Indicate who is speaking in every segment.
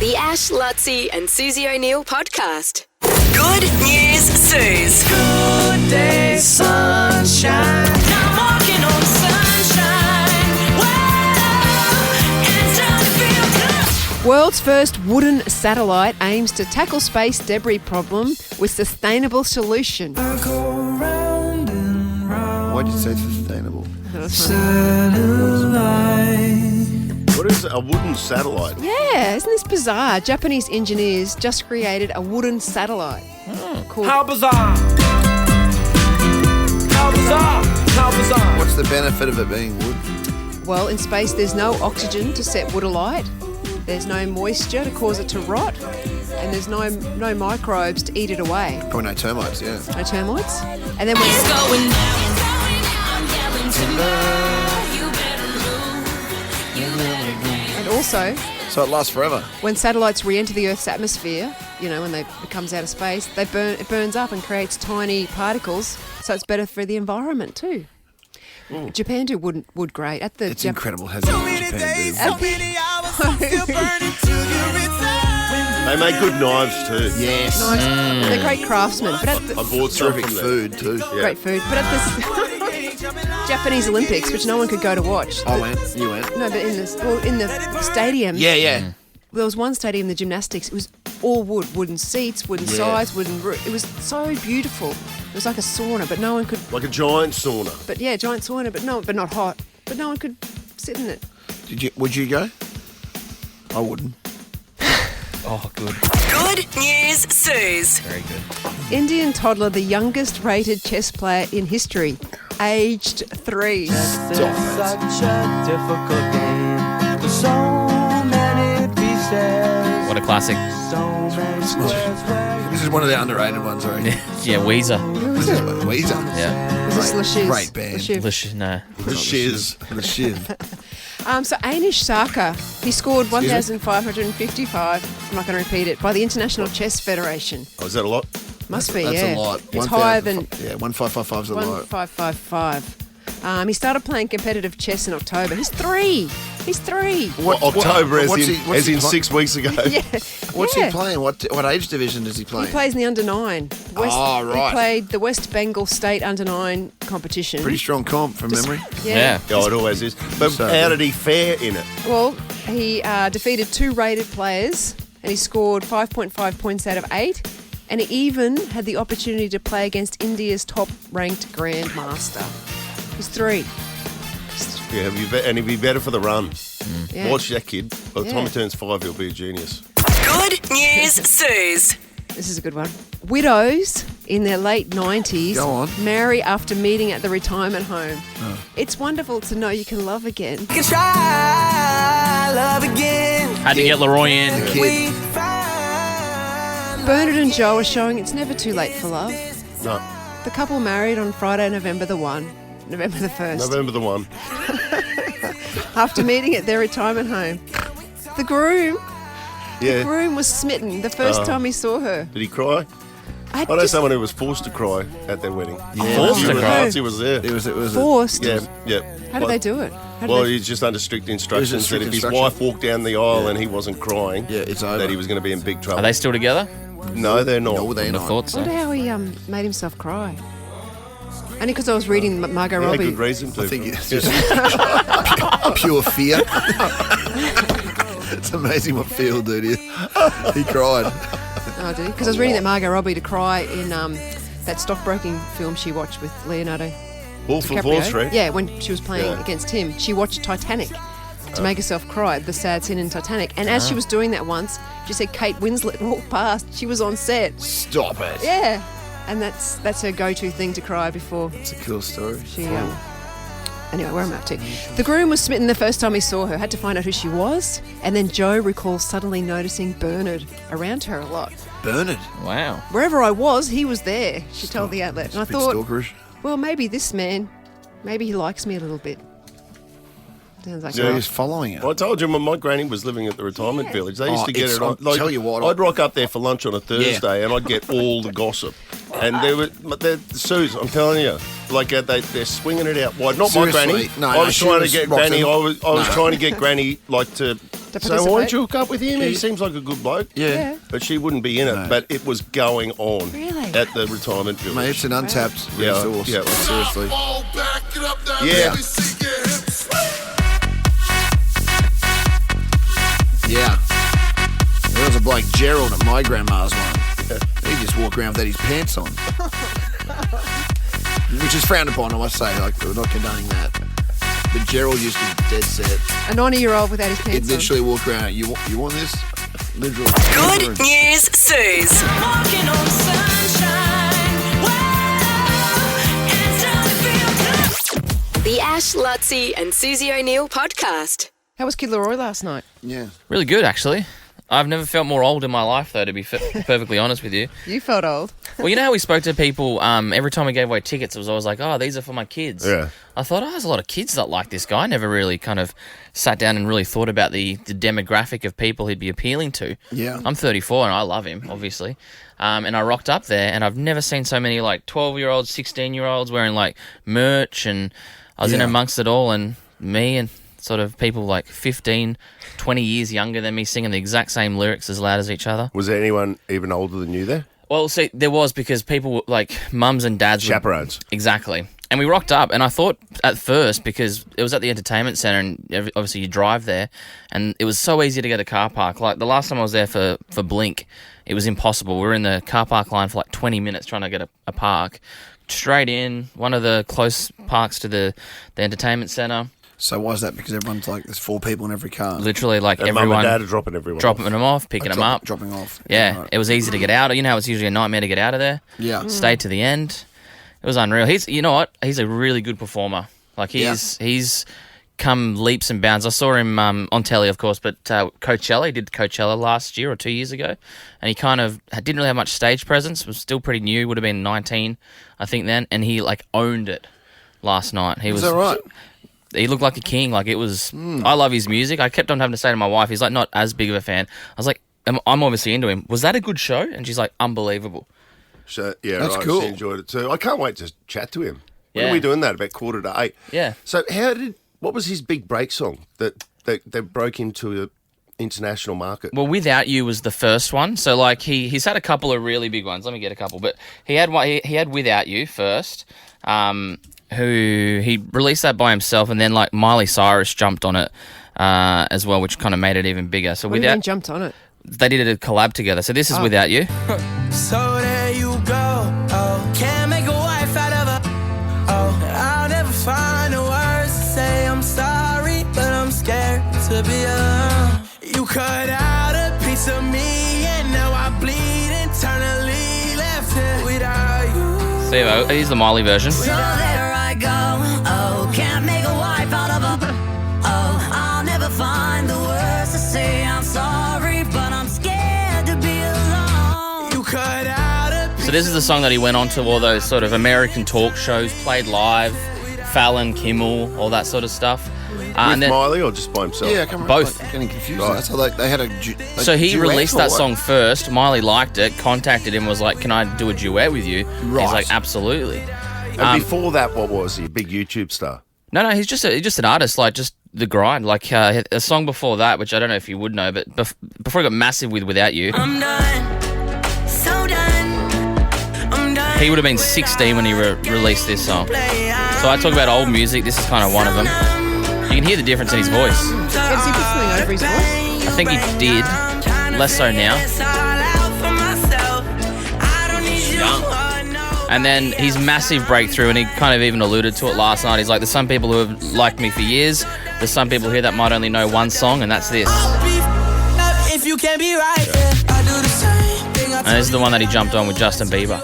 Speaker 1: The Ash, Luttsy and Susie O'Neill podcast. Good News Suze. Good day, sunshine. I'm walking on sunshine. Whoa, it's time to feel good.
Speaker 2: World's first wooden satellite aims to tackle space debris problem with sustainable solution.
Speaker 3: Why did you say sustainable?
Speaker 4: What is a wooden satellite?
Speaker 2: Yeah, isn't this bizarre? Japanese engineers just created a wooden satellite. Called
Speaker 5: How bizarre! How bizarre! How bizarre!
Speaker 3: What's the benefit of it being wood?
Speaker 2: Well, in space there's no oxygen to set wood alight, there's no moisture to cause it to rot, and there's no microbes to eat it away.
Speaker 3: Probably no termites, yeah.
Speaker 2: No termites. And then when
Speaker 1: It's going down. I'm yelling timber. You better move. You better move.
Speaker 2: and also
Speaker 3: So it lasts forever.
Speaker 2: when satellites re-enter the Earth's atmosphere, when it comes out of space, it burns up and creates tiny particles, so it's better for the environment too. Japan do wood great. At the
Speaker 3: It's incredible how Japan
Speaker 4: They make good knives too.
Speaker 3: do. Yes.
Speaker 2: Nice. They're great craftsmen. But at the,
Speaker 4: I bought some
Speaker 3: Terrific
Speaker 4: from there.
Speaker 3: food too.
Speaker 4: Yeah.
Speaker 2: great food. But at the Japanese Olympics, which no one could go to watch.
Speaker 3: I went. You went.
Speaker 2: No, but in the stadium.
Speaker 3: Yeah.
Speaker 2: There was one stadium, the gymnastics. It was all wood, wooden seats, wooden sides, wooden roof. It was so beautiful. It was like a sauna, but no one could.
Speaker 4: Like a giant sauna.
Speaker 2: But yeah, giant sauna, but not hot. But no one could sit in it.
Speaker 3: Would you go? I wouldn't.
Speaker 5: Oh, good.
Speaker 1: Good News Suze.
Speaker 5: Very good.
Speaker 2: Indian toddler, the youngest rated chess player in history, aged 3.
Speaker 5: Such a difficult game. So many pieces.
Speaker 6: What a classic.
Speaker 5: So many squares.
Speaker 3: This is one of the underrated ones, I reckon.
Speaker 6: Yeah, Weezer.
Speaker 3: This is Weezer.
Speaker 6: Yeah.
Speaker 2: Was this Lashiz?
Speaker 3: Great band.
Speaker 2: Lashiz.
Speaker 6: No.
Speaker 4: The shiz.
Speaker 3: The shiv.
Speaker 2: So Anish Saka, he scored 1,555. I'm not going to repeat it. By the International Chess Federation.
Speaker 4: Oh, is that a lot?
Speaker 2: Must be,
Speaker 3: That's
Speaker 2: yeah.
Speaker 3: a lot.
Speaker 2: It's higher than
Speaker 3: 1555 is a lot.
Speaker 2: 1555. He started playing competitive chess in October. He's 3.
Speaker 4: October as
Speaker 3: what's
Speaker 4: in,
Speaker 3: he- what's
Speaker 4: as
Speaker 3: he
Speaker 4: in
Speaker 3: pla-
Speaker 4: 6 weeks ago.
Speaker 2: Yeah.
Speaker 3: What's
Speaker 2: yeah.
Speaker 3: he playing? What age division does he play?
Speaker 2: He plays in the under 9.
Speaker 3: Oh, right.
Speaker 2: He played the West Bengal State under 9 competition.
Speaker 3: Pretty strong comp from memory.
Speaker 6: Yeah.
Speaker 4: Oh, it always is. But
Speaker 3: So
Speaker 4: how
Speaker 3: good.
Speaker 4: did he fare in it?
Speaker 2: Well, he defeated 2 rated players and he scored 5.5 points out of 8. And he even had the opportunity to play against India's top-ranked grandmaster. He's 3.
Speaker 4: Yeah, and he'd be better for the run.
Speaker 2: Yeah.
Speaker 4: Watch that kid. By the time
Speaker 2: Yeah.
Speaker 4: he turns 5, he'll be a genius.
Speaker 1: Good News Suze.
Speaker 2: This is a good one. Widows in their late 90s
Speaker 3: Go on.
Speaker 2: marry after meeting at the retirement home. It's wonderful to know you can love again.
Speaker 5: can try love again.
Speaker 6: Had to get Laroi in.
Speaker 3: Kid.
Speaker 2: Bernard and Joe are showing it's never too late for love.
Speaker 4: No,
Speaker 2: The couple married on Friday, November the 1st.
Speaker 4: November the 1.
Speaker 2: After meeting at their retirement home. The groom
Speaker 4: Yeah.
Speaker 2: was smitten the first time he saw her.
Speaker 4: Did he cry? I know someone who was forced to cry at their wedding.
Speaker 3: Yeah.
Speaker 6: Forced to cry?
Speaker 4: He was there.
Speaker 3: It was
Speaker 2: Forced.
Speaker 4: Yeah.
Speaker 2: How did they do it?
Speaker 4: Well, he's just under strict instructions
Speaker 3: strict
Speaker 4: that if his
Speaker 3: instruction.
Speaker 4: wife walked down the aisle and he wasn't crying,
Speaker 3: Yeah, it's over.
Speaker 4: that he was going to be in big trouble.
Speaker 6: Are they still together?
Speaker 4: No, they're not.
Speaker 3: No, they're
Speaker 6: I
Speaker 3: not.
Speaker 6: thought
Speaker 2: I
Speaker 6: so.
Speaker 2: wonder how he made himself cry. Only because I was reading Margot
Speaker 4: He had
Speaker 2: Robbie.
Speaker 4: good reason to.
Speaker 3: I think it's just pure fear. It's amazing what fear will do to you. He cried.
Speaker 2: Oh, did he? Because I was reading that Margot Robbie to cry in that stockbroking film she watched with Leonardo
Speaker 4: Wolf of
Speaker 2: DiCaprio.
Speaker 4: Wall Street.
Speaker 2: Yeah, when she was playing
Speaker 4: Yeah.
Speaker 2: against him, she watched Titanic to make herself cry, the sad scene in Titanic. And as she was doing that once, she said Kate Winslet walked past. She was on set.
Speaker 3: Stop it.
Speaker 2: Yeah. And that's her go-to thing to cry before
Speaker 3: It's a cool story.
Speaker 2: she... Anyway, where am I up to? The groom was smitten the first time he saw her, had to find out who she was, and then Joe recalls suddenly noticing Bernard around her a lot.
Speaker 3: Bernard.
Speaker 6: Wow.
Speaker 2: Wherever I was, he was there, she told the outlet. And I
Speaker 3: Bit
Speaker 2: thought,
Speaker 3: stalkerish.
Speaker 2: well, maybe this man, maybe he likes me a little bit. Sounds like
Speaker 3: So he's following her.
Speaker 4: I told you when my granny was living at the retirement village, they used
Speaker 3: Oh,
Speaker 4: to get
Speaker 3: it's-
Speaker 4: it on.
Speaker 3: I'll tell you what,
Speaker 4: I'd rock up there for lunch on a Thursday and I'd get all the gossip. And Suze, I'm telling you, like they're swinging it out wide. Not
Speaker 3: Seriously?
Speaker 4: my granny.
Speaker 3: No,
Speaker 4: I
Speaker 3: no,
Speaker 4: was
Speaker 3: she
Speaker 4: trying
Speaker 3: was
Speaker 4: to get
Speaker 3: Roxanne.
Speaker 4: granny. I was
Speaker 3: No.
Speaker 4: trying to get granny like to
Speaker 2: to
Speaker 4: So
Speaker 2: participate.
Speaker 4: why don't you hook up with him? He seems like a good bloke.
Speaker 3: Yeah.
Speaker 4: But she wouldn't be in it.
Speaker 3: No.
Speaker 4: But it was going on
Speaker 2: Really?
Speaker 4: at the retirement village.
Speaker 3: Mate, it's an untapped
Speaker 4: Yeah,
Speaker 3: resource.
Speaker 4: yeah.
Speaker 3: Seriously.
Speaker 4: Yeah.
Speaker 3: Yeah. There was a bloke, Gerald, at my grandma's one. He just walked around without his pants on. Which is frowned upon, I must say. Like, we're not condoning that. But Gerald used to be dead set.
Speaker 2: A 90-year-old without his
Speaker 3: He'd
Speaker 2: pants on.
Speaker 3: literally walk around. You want this? Literally.
Speaker 1: Good news, Suze.
Speaker 5: Walking on sunshine. Whoa, it's time to feel good.
Speaker 1: The Ash, Luttsy and Susie O'Neill podcast.
Speaker 2: How was Kid Laroi last night?
Speaker 3: Yeah.
Speaker 6: Really good, actually. I've never felt more old in my life, though, to be perfectly honest with you.
Speaker 2: You felt old.
Speaker 6: Well, you know how we spoke to people every time we gave away tickets, it was always like, oh, these are for my kids.
Speaker 4: Yeah.
Speaker 6: I thought, oh, there's a lot of kids that like this guy. I never really kind of sat down and really thought about the demographic of people he'd be appealing to.
Speaker 3: Yeah.
Speaker 6: I'm 34 and I love him, obviously. And I rocked up there and I've never seen so many like 12-year-olds, 16-year-olds wearing like merch, and I was in
Speaker 3: Yeah.
Speaker 6: amongst it all, and me and sort of people like 15, 20 years younger than me singing the exact same lyrics as loud as each other.
Speaker 4: Was there anyone even older than you there?
Speaker 6: Well, see, there was, because people were, like mums and dads would-
Speaker 4: Chaperones.
Speaker 6: Exactly. And we rocked up, and I thought at first, because it was at the entertainment centre, and obviously you drive there, and it was so easy to get a car park. Like the last time I was there for Blink, it was impossible. We were in the car park line for like 20 minutes trying to get a park. Straight in, one of the close parks to the entertainment centre.
Speaker 3: So why is that? Because everyone's like, there's 4 people in every car.
Speaker 6: Literally, like
Speaker 4: And
Speaker 6: everyone
Speaker 4: mum and dad are dropping everyone
Speaker 6: dropping
Speaker 4: off.
Speaker 6: them off, picking them up.
Speaker 3: Dropping off.
Speaker 6: Yeah,
Speaker 3: Right.
Speaker 6: it was easy to get out. You know how it's usually a nightmare to get out of there.
Speaker 3: Yeah.
Speaker 6: Stayed to the end. It was unreal. You know what? He's a really good performer. Like he's come leaps and bounds. I saw him on telly, of course, but Coachella. He did Coachella last year or 2 years ago, and he kind of didn't really have much stage presence. Was still pretty new. Would have been 19, I think, then, and he like owned it last night. He was.
Speaker 3: Is that right?
Speaker 6: He looked like a king. Like it was. I love his music. I kept on having to say to my wife, he's like not as big of a fan. I was like, I'm obviously into him. Was that a good show? And she's like, unbelievable.
Speaker 4: So, yeah,
Speaker 3: That's
Speaker 4: right.
Speaker 3: cool.
Speaker 4: She enjoyed it too. I can't wait to chat to him. When
Speaker 6: Yeah.
Speaker 4: are we doing that? About 7:45.
Speaker 6: Yeah.
Speaker 4: So what was his big break song that broke into the international market?
Speaker 6: Well, Without You was the first one. So like he's had a couple of really big ones. Let me get a couple. But he had one. He had Without You first. Who he released that by himself, and then like Miley Cyrus jumped on it as well, which kind of made it even bigger. So
Speaker 2: What do you mean jumped on it?
Speaker 6: they did a collab together. So this is Without You.
Speaker 5: So there you go. Oh, can't make a wife out of her. Oh, I'll never find the words to say I'm sorry, but I'm scared to be alone. You cut out a piece of me, and now I bleed internally, left here without you.
Speaker 6: Steve-O, here's the Miley version.
Speaker 7: So there I go. Oh, can't make a wife out of her. Oh, I'll never find the words to say I'm sorry, but I'm scared to be alone.
Speaker 5: You cut out a
Speaker 6: So this is the song that he went on to all those sort of American talk shows, played live, Fallon, Kimmel, all that sort of stuff.
Speaker 4: With
Speaker 6: and then,
Speaker 4: Miley or just by himself?
Speaker 3: Yeah, I can't remember.
Speaker 6: Both.
Speaker 3: Like, getting confused.
Speaker 4: Right.
Speaker 3: That's how they had a.
Speaker 6: so he
Speaker 3: duet
Speaker 6: released
Speaker 3: or
Speaker 6: that
Speaker 3: what?
Speaker 6: song first. Miley liked it, contacted him, was like, "Can I do a duet with you?"
Speaker 3: Right.
Speaker 6: He's like, "Absolutely."
Speaker 4: And before that, what was he? A big YouTube star?
Speaker 6: No, he's just an artist, like just the grind. Like a song before that, which I don't know if you would know, but before he got massive with Without You,
Speaker 7: I'm done, so done. I'm done.
Speaker 6: he would have been 16 when he released this song. So I talk about old music. This is kind of one of them. You can hear the difference in his voice.
Speaker 2: Yeah, does he put something over his voice?
Speaker 6: I think he did. Less so now. And then his massive breakthrough, and he kind of even alluded to it last night. He's like, there's some people who have liked me for years. There's some people here that might only know one song, and that's this.
Speaker 5: If you can't be right, I do the same thing.
Speaker 6: And this is the one that he jumped on with Justin Bieber.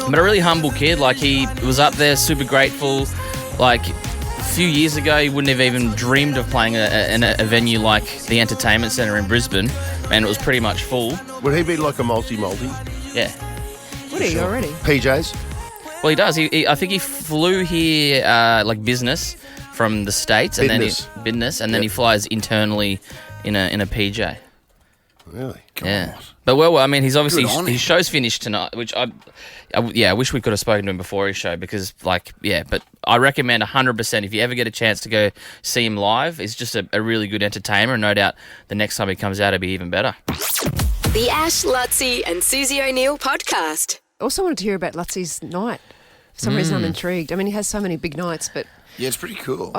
Speaker 6: But a really humble kid. Like, he was up there, super grateful. Like, a few years ago, he wouldn't have even dreamed of playing a venue like the Entertainment Centre in Brisbane, and it was pretty much full.
Speaker 4: Would he be like a multi?
Speaker 6: Yeah.
Speaker 2: What are you already?
Speaker 4: PJs?
Speaker 6: Well, he does. I think he flew here like business from the States, and
Speaker 4: Business.
Speaker 6: then he flies internally in a PJ.
Speaker 4: Really?
Speaker 6: Yeah. But well, I mean, he's obviously
Speaker 3: Good on him.
Speaker 6: his show's finished tonight, which I wish we could have spoken to him before his show because, but I recommend 100% if you ever get a chance to go see him live. He's just a really good entertainer, and no doubt the next time he comes out, it'll be even better.
Speaker 1: The Ash, Luttsy and Susie O'Neill podcast.
Speaker 2: I also wanted to hear about Luttsy's night. For some reason, I'm intrigued. I mean, he has so many big nights, but
Speaker 3: Yeah, it's pretty cool.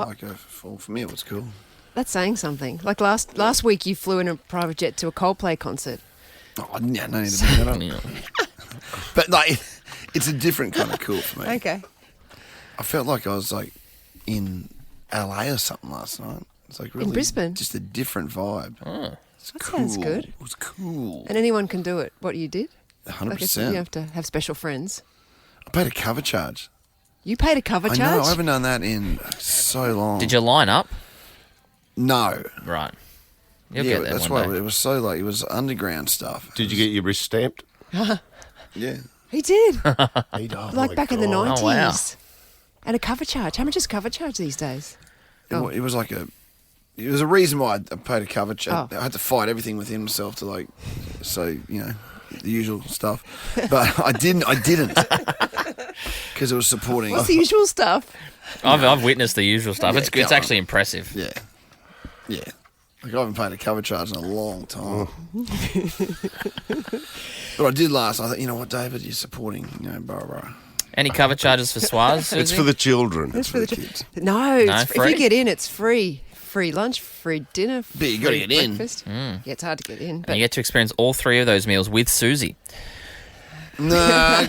Speaker 3: For me, it was cool.
Speaker 2: that's saying something. Like last week, you flew in a private jet to a Coldplay concert.
Speaker 3: Oh, yeah, no need to bring that up. But like, it's a different kind of cool for me.
Speaker 2: Okay.
Speaker 3: I felt like I was like in LA or something last night. It's like really
Speaker 2: Brisbane?
Speaker 3: just a different vibe. It's
Speaker 2: That
Speaker 3: cool.
Speaker 2: sounds good.
Speaker 3: It was cool.
Speaker 2: And anyone can do it. What you did?
Speaker 3: 100%.
Speaker 2: Like you have to have special friends.
Speaker 3: I paid a cover charge.
Speaker 2: You paid a cover
Speaker 3: I
Speaker 2: charge?
Speaker 3: know. I haven't done that in so long.
Speaker 6: Did you line up?
Speaker 3: No.
Speaker 6: Right. You'll
Speaker 3: Yeah,
Speaker 6: get there
Speaker 3: that's
Speaker 6: one
Speaker 3: why
Speaker 6: day.
Speaker 3: it was so like it was underground stuff.
Speaker 4: Did you get your wrist stamped?
Speaker 3: Yeah.
Speaker 2: He did.
Speaker 4: He died.
Speaker 2: Like back in the 90s.
Speaker 6: Oh, wow.
Speaker 2: And a cover charge. How much is cover charge these days?
Speaker 3: It was like a. It was a reason why I paid a cover charge.
Speaker 2: Oh.
Speaker 3: I had to fight everything within myself to like, so the usual stuff. But I didn't because it was supporting.
Speaker 2: What's the usual stuff?
Speaker 6: I've witnessed the usual stuff.
Speaker 3: Yeah,
Speaker 6: It's
Speaker 3: come
Speaker 6: actually
Speaker 3: on.
Speaker 6: impressive.
Speaker 3: Yeah. Like I haven't paid a cover charge in a long time. But I did last. I thought, you know what, David, you're supporting, blah, blah.
Speaker 6: Any cover charges for Swaz?
Speaker 4: It's for the children.
Speaker 2: It's for the
Speaker 3: kids.
Speaker 2: No, if
Speaker 6: free?
Speaker 2: you get in, it's free. Free lunch, free dinner,
Speaker 3: But you gotta
Speaker 2: free
Speaker 3: get in.
Speaker 2: breakfast. Yeah, it's hard to get in.
Speaker 6: And
Speaker 2: But
Speaker 6: you get to experience all three of those meals with Susie.
Speaker 3: No,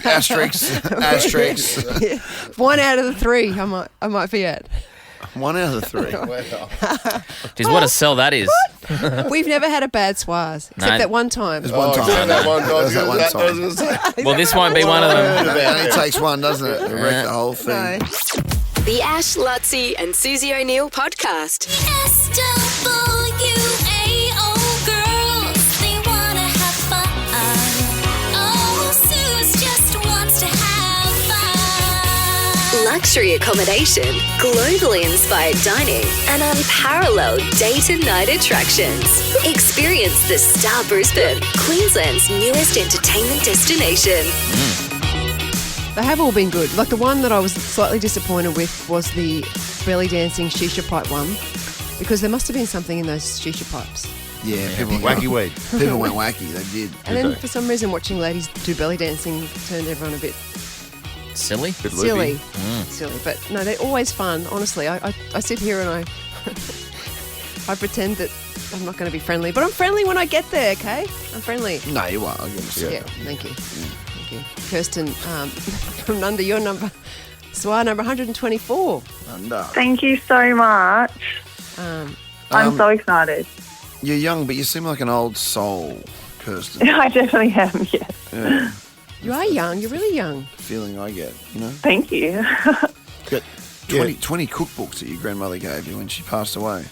Speaker 3: asterisks.
Speaker 2: 1 out of the 3, I might be at.
Speaker 3: 1 out of the 3.
Speaker 6: Jeez, what a sell that is.
Speaker 2: We've never had a bad Swaz, except
Speaker 6: No.
Speaker 2: that one time.
Speaker 3: There's one time.
Speaker 4: Yeah, that one
Speaker 3: There's that one
Speaker 4: that
Speaker 3: time.
Speaker 4: was gonna say.
Speaker 6: Well, this won't be one of them.
Speaker 3: It only takes one, doesn't it? To wreck the whole thing.
Speaker 2: No.
Speaker 1: The Ash, Luttsy and Susie O'Neill podcast.
Speaker 7: SWAO girls, they wanna have fun. Oh, Suze just wants to have fun.
Speaker 1: Luxury accommodation, globally inspired dining, and unparalleled day to night attractions. Experience the Star Brisbane, Queensland's newest entertainment destination.
Speaker 2: They have all been good. Like the one that I was slightly disappointed with was the belly dancing shisha pipe one, because there must have been something in those shisha pipes.
Speaker 3: Yeah, people
Speaker 4: Wacky weed.
Speaker 3: People went wacky. They did.
Speaker 2: And then for some reason watching ladies do belly dancing turned everyone a bit
Speaker 6: Silly.
Speaker 4: Bit
Speaker 2: silly.
Speaker 4: loopy.
Speaker 2: Silly. But no, they're always fun, honestly. I sit here and I pretend that I'm not going to be friendly, but I'm friendly when I get there, okay? I'm friendly.
Speaker 3: No, you are. I'll give it a
Speaker 2: Yeah, thank you. Thank you. Kirsten from Nunda, your number, SWA number 124.
Speaker 8: Thank you so much. I'm so excited.
Speaker 3: You're young, but you seem like an old soul, Kirsten.
Speaker 8: I definitely am, yes.
Speaker 3: Yeah,
Speaker 2: You are young. You're really young.
Speaker 3: feeling I get,
Speaker 8: Thank you.
Speaker 3: Got 20 cookbooks that your grandmother gave you when she passed away.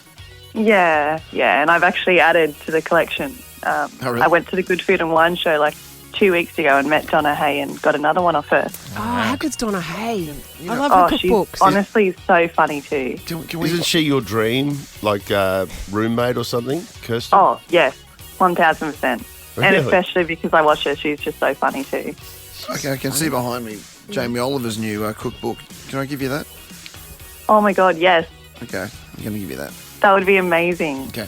Speaker 8: yeah, and I've actually added to the collection.
Speaker 3: really?
Speaker 8: I went to the Good Food and Wine show like 2 weeks ago and met Donna Hay and got another one off her.
Speaker 2: Oh, how good's Donna Hay? I
Speaker 3: know-
Speaker 2: love
Speaker 8: Oh,
Speaker 2: her
Speaker 8: she's
Speaker 2: cookbooks.
Speaker 8: honestly so funny too.
Speaker 3: Can we?
Speaker 4: Isn't she your dream, like roommate or something, Kirsten?
Speaker 8: Oh, yes, 1,000%. And
Speaker 4: Really?
Speaker 8: especially because I watch her, she's just so funny too.
Speaker 3: Okay, I can see behind me Jamie Oliver's new cookbook. Can I give you that?
Speaker 8: Oh my God, yes,
Speaker 3: Okay, I'm going to give you that.
Speaker 8: that would be amazing.
Speaker 3: Okay,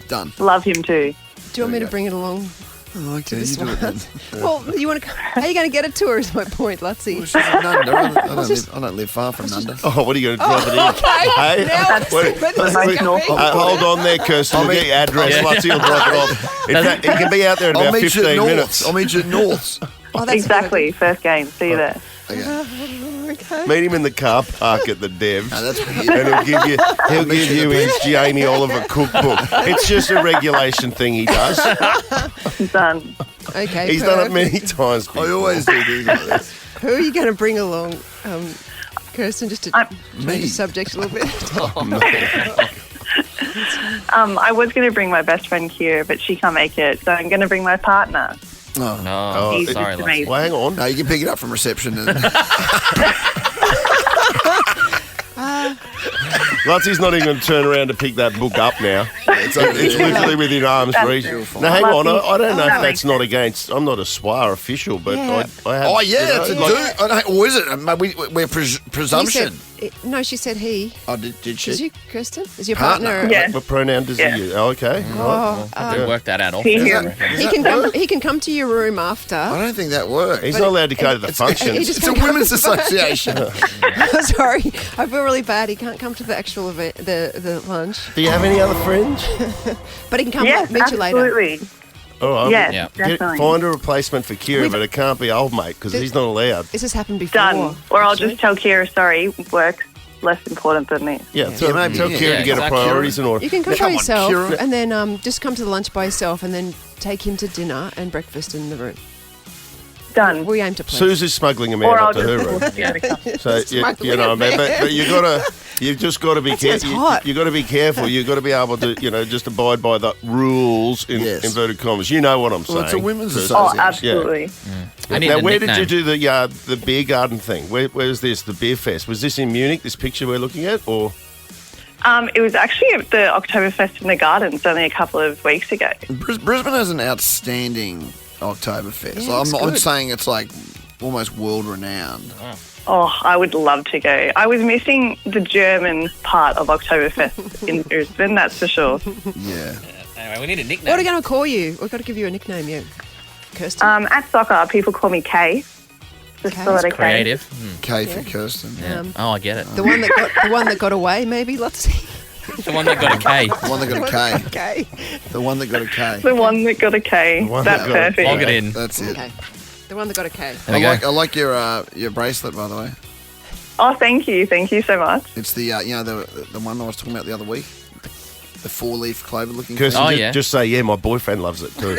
Speaker 3: done.
Speaker 8: Love him too.
Speaker 2: Do you want me to
Speaker 3: go.
Speaker 2: bring it along?
Speaker 3: Oh, okay,
Speaker 2: this
Speaker 3: you do it then.
Speaker 2: Well, you want to? How are you going to get it to her? Is my point, Luttsy.
Speaker 3: Well, she's in Nunda. I don't live far from Nunda.
Speaker 4: Oh, what are you going to drop it in?
Speaker 2: Okay,
Speaker 4: Hey?
Speaker 2: now
Speaker 4: Wait,
Speaker 2: but
Speaker 8: the most northern.
Speaker 4: Hold on there, Kirsten. We'll get your address. Luttsy will drop it off. In fact, it can be out there in
Speaker 3: I'll
Speaker 4: about
Speaker 3: meet you
Speaker 4: 15
Speaker 3: at Norths.
Speaker 4: minutes.
Speaker 3: I'll meet you at Norths.
Speaker 2: Oh, that's
Speaker 8: Exactly, first game. See you there.
Speaker 2: Okay.
Speaker 4: Meet him in the car park at the Devs.
Speaker 3: No, that's weird.
Speaker 4: And he'll give you his Jamie Oliver cookbook. It's just a regulation thing he does.
Speaker 8: Done.
Speaker 2: Okay.
Speaker 4: He's done it
Speaker 2: perfect.
Speaker 4: many times
Speaker 3: I
Speaker 4: before.
Speaker 3: always do things like this.
Speaker 2: Who are you going to bring along, Kirsten? Just to
Speaker 8: I'm-
Speaker 2: change
Speaker 3: Me.
Speaker 2: the subject a little bit.
Speaker 8: I was going to bring my best friend Kira, but she can't make it, so I'm going to bring my partner.
Speaker 3: Oh.
Speaker 6: No,
Speaker 4: Oh,
Speaker 8: He's
Speaker 6: sorry,
Speaker 8: just
Speaker 6: Luttsy.
Speaker 8: amazing.
Speaker 4: Well, hang on.
Speaker 3: No, you can pick it up from reception. And
Speaker 4: Lutsy's not even going to turn around to pick that book up now. It's literally within arm's reach. Now, hang on. I don't know if that's not against... I'm not a SWAR official, but
Speaker 2: Yeah.
Speaker 4: I have...
Speaker 3: Oh, yeah, it's a
Speaker 4: like-
Speaker 3: dude. Or is it? We're presumption.
Speaker 2: No, she said he.
Speaker 3: Oh, did she?
Speaker 2: Is you, Kirsten? Is your
Speaker 3: Partner.
Speaker 2: partner?
Speaker 8: Yeah.
Speaker 4: What pronoun does
Speaker 8: Yeah.
Speaker 4: he use? Oh, okay.
Speaker 2: Oh,
Speaker 6: I can work that out.
Speaker 8: He-
Speaker 2: he can come to your room after.
Speaker 3: I don't think that works.
Speaker 4: He's not allowed to go to the
Speaker 2: he
Speaker 4: functions.
Speaker 2: just
Speaker 3: It's a
Speaker 2: can't come-
Speaker 3: women's association.
Speaker 2: Sorry, I feel really bad. He can't come to the actual event, the lunch,
Speaker 4: Do you have any other friends?
Speaker 2: but he can come
Speaker 8: Yes,
Speaker 2: meet you later.
Speaker 8: absolutely.
Speaker 4: All right.
Speaker 8: Yes,
Speaker 6: Yeah.
Speaker 8: definitely.
Speaker 4: Find a replacement for Kira, but it can't be old mate because he's not allowed.
Speaker 2: This has happened before.
Speaker 8: Done. Or I'll
Speaker 2: actually.
Speaker 8: just tell Kira, sorry, work's less important than me.
Speaker 4: Yeah, tell
Speaker 3: maybe,
Speaker 4: Kira
Speaker 3: yeah.
Speaker 4: to get her
Speaker 6: exactly.
Speaker 4: priorities in order.
Speaker 2: You can come
Speaker 3: Come
Speaker 2: by
Speaker 3: on,
Speaker 2: yourself,
Speaker 3: Kira.
Speaker 2: and then just come to the lunch by yourself, and then take him to dinner and breakfast in the room.
Speaker 8: Done.
Speaker 2: We aim to please.
Speaker 4: Susie's smuggling him
Speaker 8: Or
Speaker 4: out
Speaker 8: I'll
Speaker 4: up to her
Speaker 8: just
Speaker 4: room.
Speaker 8: force Kira to come.
Speaker 4: So you know, man, but you've just got to be
Speaker 2: That sounds
Speaker 4: careful.
Speaker 2: hot.
Speaker 4: You got to be careful. You've got to be able to, just abide by the rules in
Speaker 3: Yes.
Speaker 4: inverted commas. You know what I'm saying?
Speaker 3: Well, it's a women's
Speaker 4: So-
Speaker 3: association.
Speaker 8: Oh, absolutely.
Speaker 6: I need
Speaker 4: Now,
Speaker 6: a
Speaker 4: where did
Speaker 6: nickname.
Speaker 4: you do the beer garden thing? Where's this? The beer fest? Was this in Munich? This picture we're looking at, or
Speaker 8: It was actually at the Oktoberfest in the Gardens only a couple of weeks ago.
Speaker 3: Brisbane has an outstanding Oktoberfest.
Speaker 2: Yeah, it's
Speaker 3: I'm
Speaker 2: good.
Speaker 3: saying it's like almost world renowned.
Speaker 8: Oh, I would love to go. I was missing the German part of Oktoberfest in Brisbane, that's for sure.
Speaker 3: Yeah.
Speaker 6: Anyway, we need a
Speaker 2: What
Speaker 6: nickname.
Speaker 2: are we going to call you? We've got to give you a nickname, yeah. Kirsten.
Speaker 8: At soccer, people call me Kay. Just
Speaker 2: Kay.
Speaker 8: the letter K.
Speaker 6: Creative.
Speaker 3: K for Kirsten.
Speaker 6: Yeah. Oh, I get it.
Speaker 2: the one that got away, maybe. Luttsy.
Speaker 6: The one that got a K.
Speaker 3: The one that got a K.
Speaker 2: Okay.
Speaker 3: The one that got a K.
Speaker 8: The one that got a K.
Speaker 4: one
Speaker 8: That's
Speaker 4: that got a
Speaker 8: perfect.
Speaker 6: Log it in.
Speaker 3: That's it.
Speaker 2: Okay. The one that got a K.
Speaker 6: There we go.
Speaker 3: I like your bracelet, by the way.
Speaker 8: Oh, thank you. Thank you so much.
Speaker 3: It's the the one I was talking about the other week. The 4-leaf clover looking
Speaker 4: Kirsten?
Speaker 6: Oh,
Speaker 4: just,
Speaker 6: yeah.
Speaker 4: just say, yeah, my boyfriend loves it too.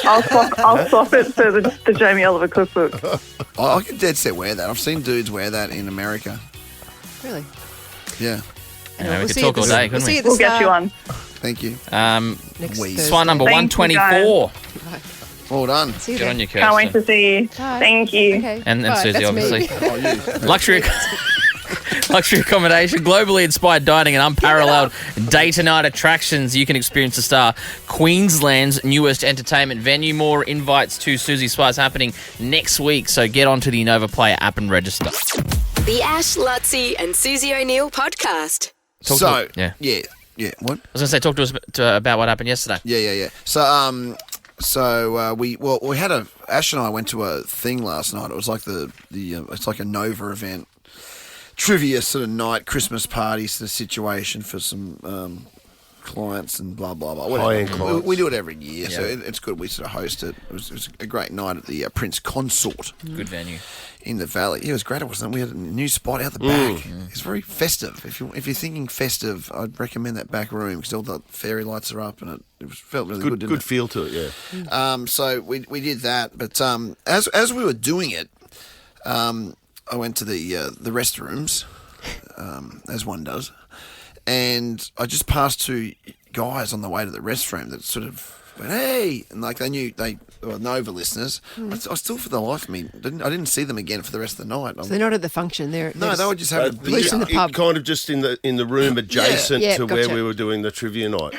Speaker 8: I'll swap it for the Jamie Oliver cookbook.
Speaker 3: I could dead set wear that. I've seen dudes wear that in America.
Speaker 2: Really?
Speaker 3: Yeah.
Speaker 6: Anyway, we
Speaker 2: We'll
Speaker 6: could
Speaker 2: see
Speaker 6: talk
Speaker 2: you
Speaker 6: all
Speaker 2: at the-
Speaker 6: day, couldn't
Speaker 2: see
Speaker 6: we?
Speaker 2: you at the
Speaker 8: We'll get
Speaker 2: start
Speaker 8: you on.
Speaker 3: Thank you.
Speaker 2: next
Speaker 3: Wheeze.
Speaker 2: Thursday.
Speaker 6: Slide number
Speaker 8: Thank you,
Speaker 6: 124.
Speaker 3: Well done.
Speaker 2: See you
Speaker 6: Good
Speaker 2: then.
Speaker 6: on you,
Speaker 8: Can't wait
Speaker 6: Kirsten.
Speaker 8: to see you.
Speaker 2: Bye.
Speaker 8: Thank you.
Speaker 2: Okay.
Speaker 6: And
Speaker 2: Bye.
Speaker 6: Susie,
Speaker 2: That's me.
Speaker 6: obviously. Luxury accommodation, globally inspired dining, and unparalleled day-to-night attractions. You can experience the Star, Queensland's newest entertainment venue. More invites to Susie Spice happening next week, so get onto the Nova Player app and register.
Speaker 1: The Ash, Luttsy and Susie O'Neill podcast.
Speaker 6: Talk
Speaker 3: So,
Speaker 6: to-
Speaker 3: yeah. What?
Speaker 6: I was going to say, talk to us about what happened yesterday.
Speaker 3: Yeah. So, we had Ash and I went to a thing last night. It was like it's like a Nova event, trivia sort of night, Christmas party sort of situation for some clients and blah blah blah. Whatever.
Speaker 4: High-end clients.
Speaker 3: We do it every year, so
Speaker 6: Yeah.
Speaker 3: it's good. We sort of host it. It was a great night at the Prince Consort
Speaker 6: Good venue.
Speaker 3: in the Valley. It was great, wasn't it? We had a new spot out the back. It's very festive. If you're thinking festive, I'd recommend that back room because all the fairy lights are up and it felt really good. Didn't
Speaker 4: Good
Speaker 3: it?
Speaker 4: feel to it, yeah.
Speaker 3: So we did that, but as we were doing it, I went to the restrooms, as one does, and I just passed two guys on the way to the restroom that sort of went, "Hey," and like they were Nova listeners. I still, for the life of me, I didn't see them again for the rest of the night.
Speaker 2: So they're not at the function. They're
Speaker 3: They were just having a
Speaker 2: Loose in
Speaker 3: beer.
Speaker 2: the pub.
Speaker 4: Kind of just in the room adjacent
Speaker 2: Yeah,
Speaker 4: to where
Speaker 2: gotcha.
Speaker 4: we were doing the trivia night.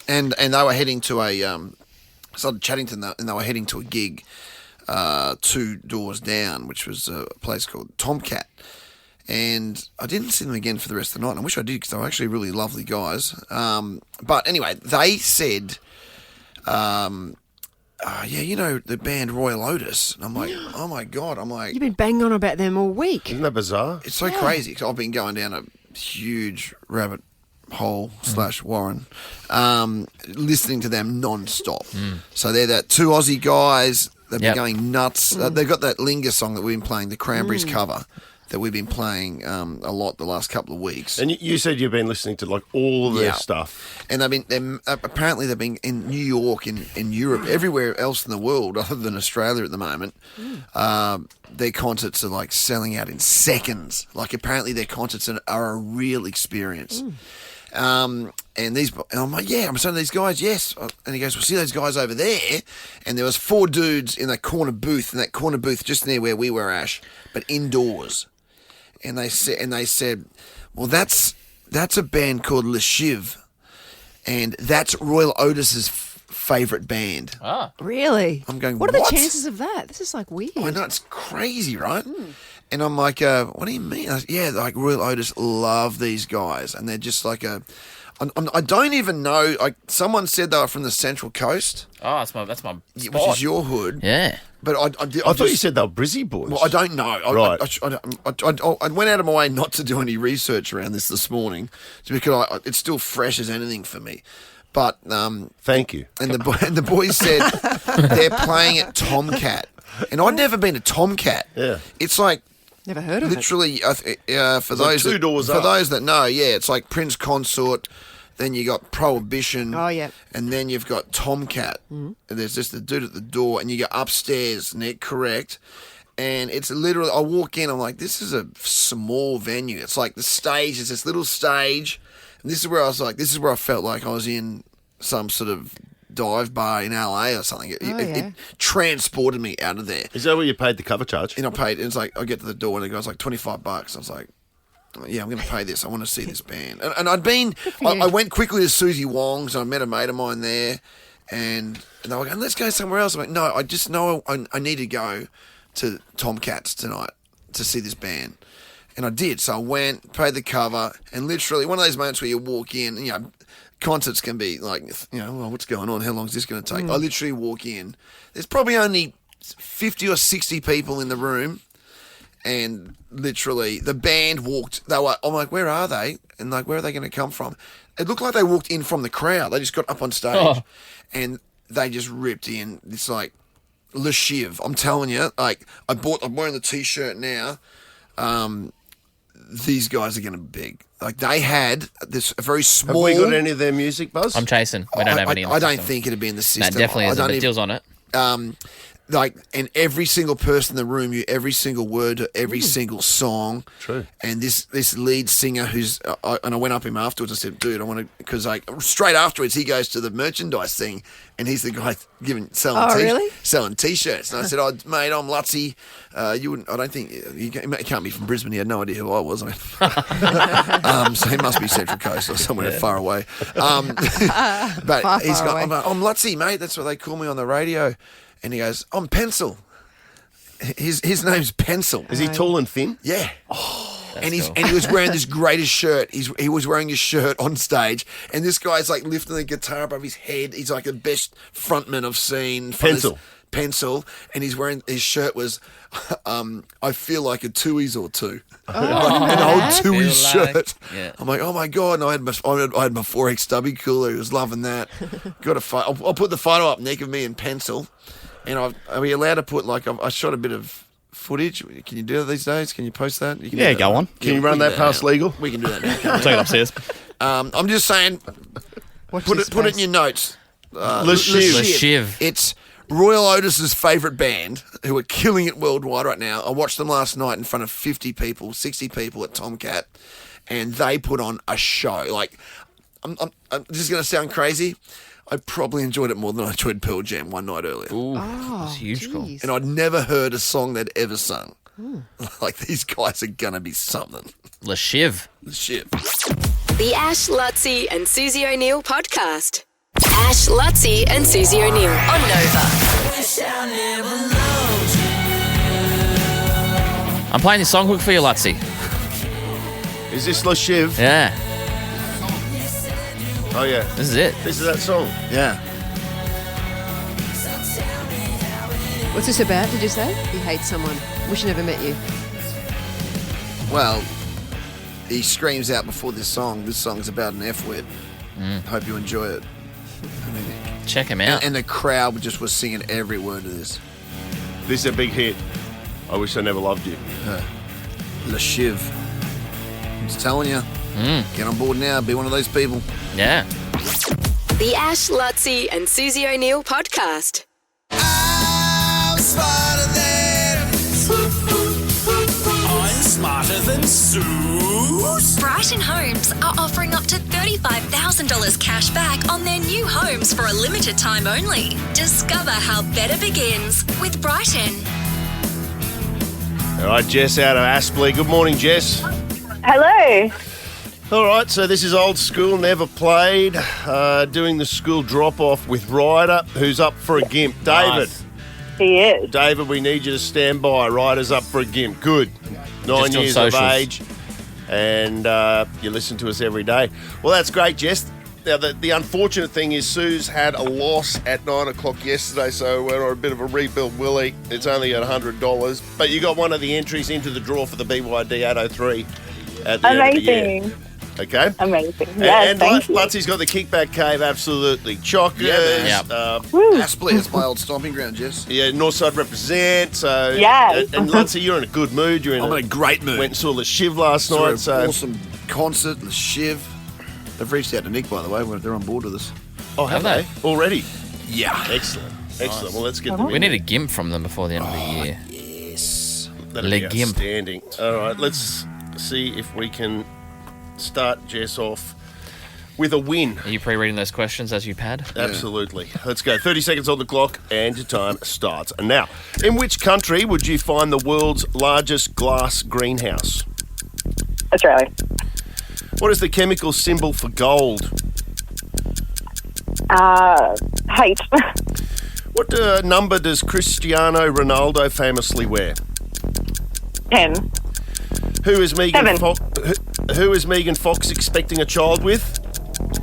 Speaker 3: And they were heading to started chatting to them, and they were heading to a gig 2 doors down, which was a place called Tomcat. And I didn't see them again for the rest of the night. And I wish I did because they were actually really lovely guys. But anyway, they said, the band Royal Otis. And I'm like, oh my God. I'm like,
Speaker 2: You've been banging on about them all week.
Speaker 4: Isn't that bizarre?
Speaker 3: it's so crazy because I've been going down a huge rabbit hole / Warren, listening to them non-stop. So they're that 2 Aussie guys. They've
Speaker 6: Yep.
Speaker 3: been going nuts. They've got that Linger song that we've been playing, the Cranberries cover, that we've been playing a lot the last couple of weeks.
Speaker 4: And you said you've been listening to like all of their
Speaker 3: Yeah.
Speaker 4: stuff.
Speaker 3: And apparently they've been in New York, in Europe, everywhere else in the world other than Australia at the moment. Their concerts are like selling out in seconds. Like apparently their concerts are a real experience. And I'm like, yeah, I'm saying to these guys, yes. And he goes, well, see those guys over there? And there was 4 dudes in that corner booth, just near where we were, Ash, but indoors. And they said, well, that's that's a band called Le Chiv, and that's Royal Otis's favourite band.
Speaker 6: Ah.
Speaker 2: Really?
Speaker 3: I'm going,
Speaker 2: What are the
Speaker 3: what?
Speaker 2: chances of that? This is like weird.
Speaker 3: I know, it's crazy, right? And I'm like, what do you mean? Yeah, like Royal Otis love these guys, and they're just like I don't even know. Like someone said they were from the Central Coast.
Speaker 6: Oh, that's my spot.
Speaker 3: Which is your hood.
Speaker 6: Yeah.
Speaker 3: But I
Speaker 4: thought you said they were Brizzy boys.
Speaker 3: Well, I don't know.
Speaker 4: Right.
Speaker 3: I went out of my way not to do any research around this morning, because it's still fresh as anything for me. But
Speaker 4: thank you.
Speaker 3: And the boys said they're playing at Tomcat, and I'd never been to Tomcat.
Speaker 4: Yeah.
Speaker 3: It's like.
Speaker 2: Never heard of
Speaker 3: literally, for those
Speaker 4: like 2 doors up.
Speaker 3: those that know, yeah, it's like Prince Consort. Then you got Prohibition.
Speaker 2: Oh, yeah.
Speaker 3: And then you've got Tomcat. And there's just the dude at the door, and you go upstairs, Nick, correct? And it's literally, I walk in, I'm like, this is a small venue. It's like the stage is this little stage, and this is where I was like, this is where I felt like I was in some sort of dive bar in LA or something. It transported me out of there.
Speaker 4: Is that where you paid the cover charge?
Speaker 3: And I paid, and it's like, I get to the door and the guy's like, $25. I was like, yeah, I'm going to pay this. I want to see this band. And I'd been, I went quickly to Susie Wong's, and I met a mate of mine there, and they were going, let's go somewhere else. I'm like, no, I just know I need to go to Tomcats tonight to see this band. And I did. So I went, paid the cover, and literally one of those moments where you walk in, and, you know, concerts can be like, you know, well, what's going on? How long is this going to take? I literally walk in. There's probably only 50 or 60 people in the room, and literally the band walked. I'm like, where are they? And like, where are they going to come from? It looked like they walked in from the crowd. They just got up on stage, and they just ripped in. It's like Le Chiv. I'm telling you, like I'm wearing the T-shirt now. These guys are going to be big. Like they had this a very small.
Speaker 4: Have we got any of their music, Buzz?
Speaker 6: I'm chasing. We don't have any.
Speaker 3: I don't think it'd be in the system.
Speaker 6: No, definitely isn't. But Dill's on it.
Speaker 3: Like, and every single person in the room knew every single word to every single song.
Speaker 4: True.
Speaker 3: And this lead singer and I went up him afterwards. I said, dude, I want to, because like straight afterwards he goes to the merchandise thing, and he's the guy selling T-shirts. And I said, mate, I'm Luttsy. You wouldn't. I don't think he can't be from Brisbane. He had no idea who I was. So he must be Central Coast or somewhere far away. But I'm Luttsy, mate. That's what they call me on the radio. And he goes, I'm Pencil. His name's Pencil.
Speaker 4: Is he tall and thin?
Speaker 3: Yeah. And
Speaker 6: cool.
Speaker 3: he was wearing this greatest shirt. He was wearing his shirt on stage, and this guy's like lifting the guitar above his head. He's like the best frontman I've seen. Pencil, and he's wearing his shirt was, I feel like a Tui's or two, an old Tui's shirt.
Speaker 6: Yeah.
Speaker 3: I'm like, oh my god! And I had my 4X stubby cooler. He was loving that. Got a photo. I'll put the photo up, Nick, of me and Pencil. And are we allowed to put I shot a bit of footage? Can you do that these days? Can you post that? You can
Speaker 9: Yeah, go on.
Speaker 4: Can you run that past legal?
Speaker 3: We can do that now.
Speaker 9: I'll take it upstairs.
Speaker 3: I'm just saying, put it in your notes.
Speaker 4: Le
Speaker 6: Chiv.
Speaker 3: It's Royal Otis's favourite band, who are killing it worldwide right now. I watched them last night in front of 50 people, 60 people at Tomcat, and they put on a show. Like, I'm just going to sound crazy. I probably enjoyed it more than I enjoyed Pearl Jam one night earlier.
Speaker 6: Ooh, that's huge. Cool.
Speaker 3: And I'd never heard a song they'd ever sung. Like, these guys are going to be something.
Speaker 6: Le Chiv.
Speaker 3: The shit.
Speaker 1: The Ash, Luttsy and Susie O'Neill podcast. Ash, Luttsy and Susie O'Neill on Nova.
Speaker 6: I'm playing this song hook for you, Luttsy.
Speaker 4: Is this Le Chiv?
Speaker 6: Yeah,
Speaker 4: Oh, yeah.
Speaker 6: this is it.
Speaker 4: This is that song.
Speaker 3: Yeah.
Speaker 2: What's this about, did you say? He hates someone. Wish he never met you.
Speaker 3: Well, he screams out before this song's about an F word. Hope you enjoy it.
Speaker 6: Check him out.
Speaker 3: And the crowd just was singing every word of this.
Speaker 4: This is a big hit. I wish I never loved you.
Speaker 3: Le Chiv. I'm just telling you. Get on board now. Be one of those people.
Speaker 6: Yeah.
Speaker 1: The Ash, Luttsy and Susie O'Neill podcast.
Speaker 5: I'm smarter than Sue.
Speaker 10: Brighton Homes are offering up to $35,000 cash back on their new homes for a limited time only. Discover how better begins with Brighton.
Speaker 4: All right, Jess out of Aspley. Good morning, Jess.
Speaker 8: Hello.
Speaker 4: All right, so this is old school, never played. Doing the school drop-off with Ryder, who's up for a gimp. David.
Speaker 6: Nice.
Speaker 8: He is.
Speaker 4: David, we need you to stand by. Ryder's up for a gimp. Good. 9
Speaker 6: Just on
Speaker 4: years of
Speaker 6: socials.
Speaker 4: age. And you listen to us every day. Well, that's great, Jess. Now, the unfortunate thing is Sue's had a loss at 9 o'clock yesterday, so we're on a bit of a rebuild, Willie. It's only at $100. But you got one of the entries into the draw for the BYD 803 at the end of the year.
Speaker 8: Amazing.
Speaker 4: Okay?
Speaker 8: Amazing. Yes,
Speaker 4: and
Speaker 8: thank you.
Speaker 4: Lutsy's got the kickback cave, absolutely. Chockers.
Speaker 3: Yeah,
Speaker 6: man.
Speaker 3: Aspley, it's my old stomping ground, Jess.
Speaker 4: Yeah, Northside represent. So
Speaker 8: Yes.
Speaker 4: and Luttsy, you're in a good mood. You're in
Speaker 3: I'm in a great mood.
Speaker 4: Went and saw the Shiv last
Speaker 3: Saw
Speaker 4: night.
Speaker 3: an
Speaker 4: So
Speaker 3: awesome concert, the Shiv. They've reached out to Nick, by the way. They're on board with us.
Speaker 4: oh, have
Speaker 6: Have
Speaker 4: they already?
Speaker 3: Yeah.
Speaker 4: Excellent. Excellent. Well, let's get them
Speaker 6: We
Speaker 4: in.
Speaker 6: need a gimp from them before the end of the year.
Speaker 3: Yes.
Speaker 4: That'd
Speaker 6: Le
Speaker 4: be
Speaker 6: Gimp.
Speaker 4: outstanding. All right, let's see if we can start Jess off with a win.
Speaker 6: Are you pre-reading those questions as you pad?
Speaker 4: Absolutely. Let's go. 30 seconds on the clock and your time starts. And now, in which country would you find the world's largest glass greenhouse?
Speaker 8: Australia.
Speaker 4: What is the chemical symbol for gold?
Speaker 8: Hate.
Speaker 4: What number does Cristiano Ronaldo famously wear?
Speaker 8: 10.
Speaker 4: Who is Megan
Speaker 8: Seven.
Speaker 4: Who is Megan Fox expecting a child with?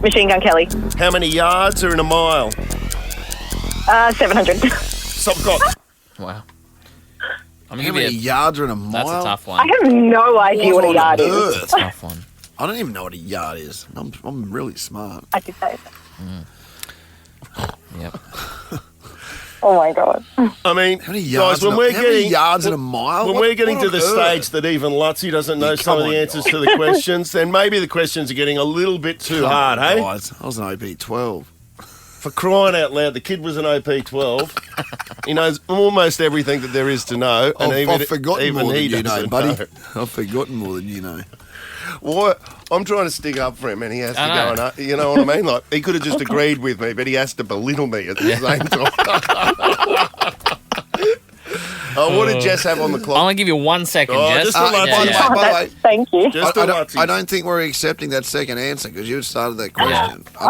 Speaker 8: Machine Gun Kelly.
Speaker 4: How many yards are in a mile?
Speaker 8: 700.
Speaker 4: Stop the clock.
Speaker 6: Wow. I'm
Speaker 3: How
Speaker 6: gonna
Speaker 3: many
Speaker 6: give you
Speaker 3: yards are in a mile?
Speaker 6: That's a tough
Speaker 8: I
Speaker 6: one.
Speaker 8: have no idea what a yard is.
Speaker 3: Earth?
Speaker 6: Tough one.
Speaker 3: I don't even know what a yard is. I'm really smart.
Speaker 8: I should say.
Speaker 6: Yep.
Speaker 8: Oh my god.
Speaker 4: I mean,
Speaker 3: How many yards?
Speaker 4: guys, when we're
Speaker 3: how many
Speaker 4: getting
Speaker 3: yards in a mile?
Speaker 4: when
Speaker 3: What-
Speaker 4: we're getting
Speaker 3: what
Speaker 4: to
Speaker 3: on
Speaker 4: the
Speaker 3: earth?
Speaker 4: stage that even Luttsy doesn't know
Speaker 3: Yeah,
Speaker 4: some of
Speaker 3: come
Speaker 4: the
Speaker 3: on,
Speaker 4: answers to the questions, then maybe the questions are getting a little bit too hard, hey?
Speaker 3: Guys, I was an OP12.
Speaker 4: For crying out loud, the kid was an OP12. He knows almost everything that there is to know, and
Speaker 3: I've forgotten
Speaker 4: even
Speaker 3: more than
Speaker 4: he
Speaker 3: you know,
Speaker 4: doesn't
Speaker 3: buddy.
Speaker 4: know.
Speaker 3: I've forgotten more than you know.
Speaker 4: What? I'm trying to stick up for him, and he has to
Speaker 6: I
Speaker 4: go
Speaker 6: know.
Speaker 4: and you know what I mean? Like he could have just agreed with me, but he has to belittle me at the same time. Oh, what did Jess have on the
Speaker 6: I'm
Speaker 4: clock?
Speaker 6: gonna give you 1 second,
Speaker 4: Oh,
Speaker 6: Jess.
Speaker 4: just for Luttsy.
Speaker 6: Yeah, yeah.
Speaker 3: By the way,
Speaker 8: Thank you.
Speaker 4: Just the Luttsy.
Speaker 3: I don't think we're accepting that second answer because you had started that question.
Speaker 8: Okay.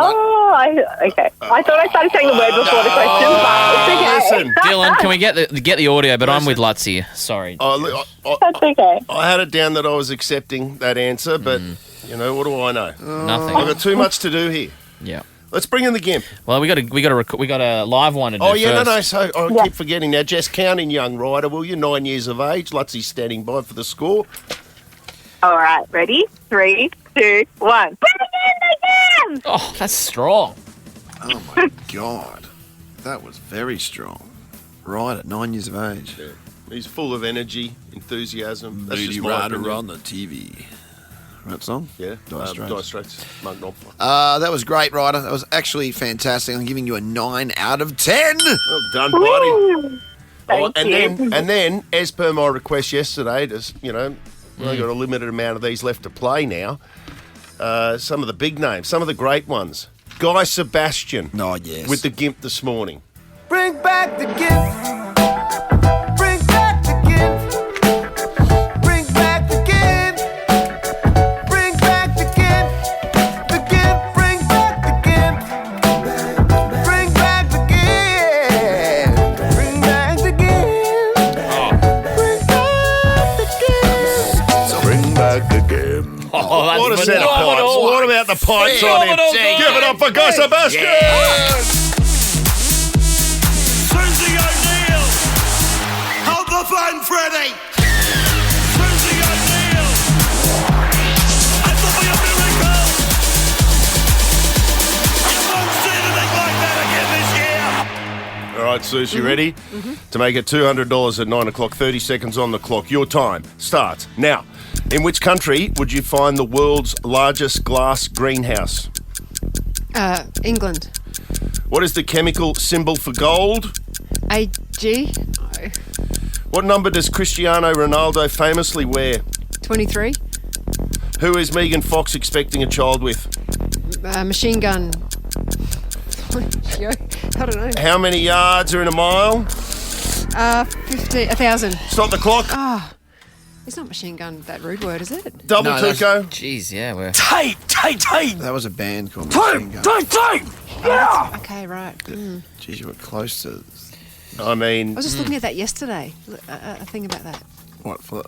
Speaker 8: I thought I started saying the word before the question, but it's okay.
Speaker 4: Listen,
Speaker 6: Dylan, can we get the audio? But I'm with Luttsy. Sorry.
Speaker 8: That's okay.
Speaker 4: I had it down that I was accepting that answer, but you know what do I know?
Speaker 6: Nothing.
Speaker 4: I've got too much to do here.
Speaker 6: Yeah.
Speaker 4: Let's bring in the gimp.
Speaker 6: Well, we got a live one to do.
Speaker 4: Oh yeah,
Speaker 6: first.
Speaker 4: no. So I keep forgetting now. Jess, counting young Ryder, will you? 9 years of age. Lutsy's standing by for the score.
Speaker 8: All right, ready? 3, 2, 1. Bring it in again!
Speaker 6: Oh, that's strong.
Speaker 3: Oh my God. That was very strong. Right at 9 years of age.
Speaker 4: Yeah. He's full of energy, enthusiasm. That's
Speaker 3: Moody
Speaker 4: just my
Speaker 3: Rider
Speaker 4: opinion.
Speaker 3: on the TV. Right song?
Speaker 4: Yeah,
Speaker 3: Dire Straits.
Speaker 4: Dire Straits. Mug Knopfler.
Speaker 3: That was great, Ryder. That was actually fantastic. I'm giving you a 9 out of 10.
Speaker 4: Well done, buddy.
Speaker 8: Woo! Thank you.
Speaker 4: And then, as per my request yesterday, just we've only got a limited amount of these left to play now. Some of the big names, some of the great ones. Guy Sebastian
Speaker 3: Oh, yes.
Speaker 4: with the gimp this morning.
Speaker 5: Bring back the gift. Bring back the gift. Bring back the gift. Bring back the gift. The gift. Bring back the gift. Bring back the gift. Bring back the gift. Bring back the gift.
Speaker 4: Bring back the gimp.
Speaker 6: Oh, that's
Speaker 4: What a set of pipes.
Speaker 6: phenomenal.
Speaker 4: What about the pipes on him?
Speaker 6: Phenomenal.
Speaker 4: Give it up for Guy Sebastian.
Speaker 5: Susie O'Neill. Hold the phone, Freddie. Susie O'Neill. It will be a miracle. You won't see anything like that again this year.
Speaker 4: All right, Suze, you ready? To make it $200 at 9 o'clock, 30 seconds on the clock. Your time starts now. In which country would you find the world's largest glass greenhouse?
Speaker 2: England.
Speaker 4: What is the chemical symbol for gold?
Speaker 2: AG.
Speaker 4: What number does Cristiano Ronaldo famously wear?
Speaker 2: 23.
Speaker 4: Who is Megan Fox expecting a child with?
Speaker 2: Machine gun. I don't know.
Speaker 4: How many yards are in a mile?
Speaker 2: 1,000.
Speaker 4: Stop the clock.
Speaker 2: It's not machine gun, that rude word, is it?
Speaker 4: Double
Speaker 3: No, that's-
Speaker 4: Tuco.
Speaker 6: Jeez, yeah, we're...
Speaker 5: Tight.
Speaker 3: That was a band called Machine Gun.
Speaker 5: Yeah.
Speaker 2: Okay, right.
Speaker 3: Jeez, you were close to
Speaker 4: I mean,
Speaker 2: I was just looking at that yesterday. A thing about that.
Speaker 3: what for?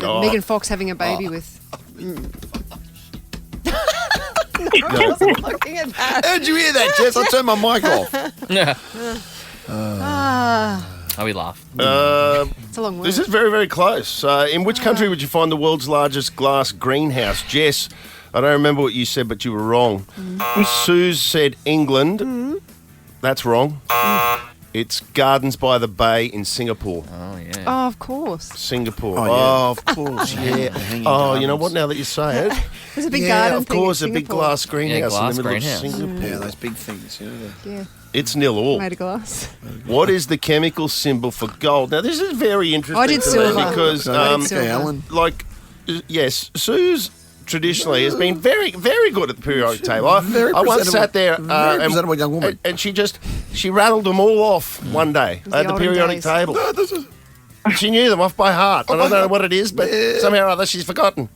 Speaker 4: Oh.
Speaker 2: Megan Fox having a baby with. I wasn't looking at that.
Speaker 3: How'd you hear that, Jess? I turned my mic off.
Speaker 6: Yeah.
Speaker 2: Ah,
Speaker 6: Oh, we laugh.
Speaker 2: it's a long word.
Speaker 4: this is very, very close. In which country would you find the world's largest glass greenhouse? Jess, I don't remember what you said, but you were wrong. Suze said England. That's wrong. It's Gardens by the Bay in Singapore.
Speaker 6: Oh, yeah.
Speaker 2: Oh, of course.
Speaker 4: Singapore.
Speaker 3: Oh, yeah.
Speaker 4: Oh, of course, yeah.
Speaker 3: The hanging
Speaker 4: Oh, you know
Speaker 3: gardens.
Speaker 4: what? Now that you say it,
Speaker 2: There's a big
Speaker 4: yeah,
Speaker 2: garden
Speaker 4: of
Speaker 2: thing in
Speaker 4: course, a big
Speaker 2: Singapore.
Speaker 4: glass greenhouse
Speaker 6: glass
Speaker 4: in the middle
Speaker 6: greenhouse.
Speaker 4: of Singapore.
Speaker 3: Yeah, those big things. You know,
Speaker 2: Yeah,
Speaker 4: It's 0-all.
Speaker 2: made of glass.
Speaker 4: What is the chemical symbol for gold? Now, this is very interesting
Speaker 2: I did
Speaker 4: to me
Speaker 2: silver.
Speaker 4: because,
Speaker 2: I did
Speaker 3: okay,
Speaker 2: silver.
Speaker 3: Alan.
Speaker 4: like, yes, Suze traditionally has been very, very good at the periodic table. I once
Speaker 3: presentable-
Speaker 4: sat there
Speaker 3: very presentable young woman.
Speaker 4: and she rattled them all off one day
Speaker 2: was
Speaker 4: at
Speaker 2: the
Speaker 4: the
Speaker 2: olden
Speaker 4: periodic
Speaker 2: days.
Speaker 4: table. She knew them off by heart. And I don't know what it is, but somehow or other she's forgotten.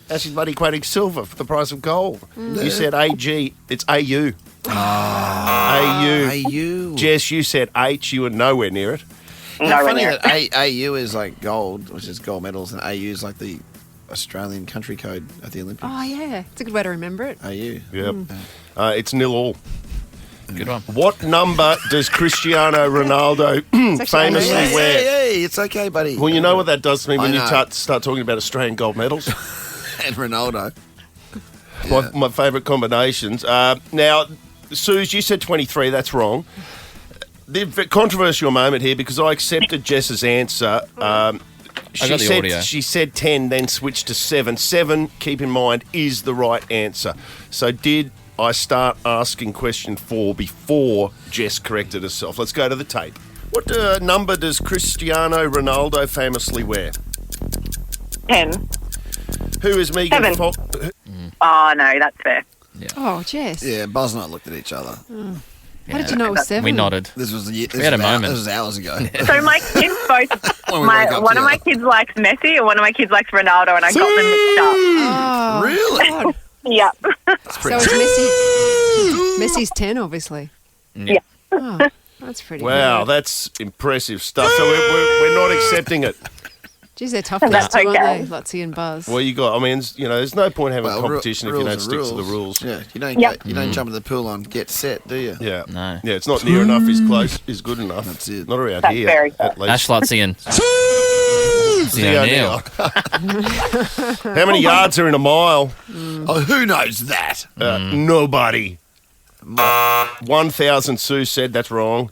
Speaker 4: Now she's bloody quoting silver for the price of gold. You said AG, it's AU. AU.
Speaker 3: AU.
Speaker 4: Jess, you said H, you were nowhere near it.
Speaker 3: How funny
Speaker 8: near.
Speaker 3: that AU is like gold, which is gold medals, and AU is like the Australian country code at the Olympics.
Speaker 2: Oh, yeah. It's a good way to remember it.
Speaker 3: AU.
Speaker 4: Yep. It's 0-all.
Speaker 6: Good one.
Speaker 4: What number does Cristiano Ronaldo
Speaker 2: actually
Speaker 4: famously
Speaker 2: amazing.
Speaker 4: wear?
Speaker 3: Hey, it's okay, buddy.
Speaker 4: Well, you know what that does to me when
Speaker 3: I
Speaker 4: you
Speaker 3: know.
Speaker 4: start talking about Australian gold medals.
Speaker 3: And Ronaldo.
Speaker 4: My favourite combinations. Now, Suze, you said 23. That's wrong. The controversial moment here because I accepted Jess's answer.
Speaker 6: I got the audio.
Speaker 4: She said 10, then switched to 7. 7, keep in mind, is the right answer. So did I start asking question 4 before Jess corrected herself? Let's go to the tape. What number does Cristiano Ronaldo famously wear?
Speaker 8: 10.
Speaker 4: Who is Megan
Speaker 8: 7.
Speaker 4: Fox?
Speaker 8: Oh, no, that's fair.
Speaker 2: Oh, Jess.
Speaker 3: Yeah, Buzz and I looked at each other.
Speaker 2: How did you know it was 7?
Speaker 6: We nodded.
Speaker 3: This was
Speaker 6: had a moment.
Speaker 3: This was hours ago.
Speaker 8: So my kids both,
Speaker 3: When we woke up
Speaker 8: one of my
Speaker 3: together.
Speaker 8: kids likes Messi and one of my kids likes Ronaldo, and I got them mixed up.
Speaker 2: Oh,
Speaker 3: Really?
Speaker 2: God.
Speaker 8: Yeah.
Speaker 2: So it's Messi's 10, obviously.
Speaker 8: Yeah.
Speaker 2: Oh, that's pretty
Speaker 4: Wow,
Speaker 2: good.
Speaker 4: that's impressive stuff. So we're not accepting it.
Speaker 2: Geez, they're tough guys
Speaker 8: That's
Speaker 2: too,
Speaker 8: okay.
Speaker 2: aren't they? Luttsy and Buzz.
Speaker 4: Well, you got. I mean, there's no point having
Speaker 3: Well,
Speaker 4: competition if you
Speaker 3: rules
Speaker 4: don't
Speaker 3: are
Speaker 4: stick to the rules.
Speaker 3: Yeah, you don't
Speaker 8: Yep.
Speaker 3: you don't jump in the pool on get set, do you?
Speaker 4: Yeah.
Speaker 6: No.
Speaker 4: Yeah, it's not near enough. Is close. Is good enough.
Speaker 3: That's it.
Speaker 4: Not around
Speaker 8: That's
Speaker 4: here.
Speaker 8: very good.
Speaker 4: At least.
Speaker 6: Ash Luttsy and
Speaker 4: Susie
Speaker 6: O'Neill.
Speaker 4: How many yards are in a mile?
Speaker 3: Oh, who knows that?
Speaker 4: Nobody. 1,000. Sue said that's wrong.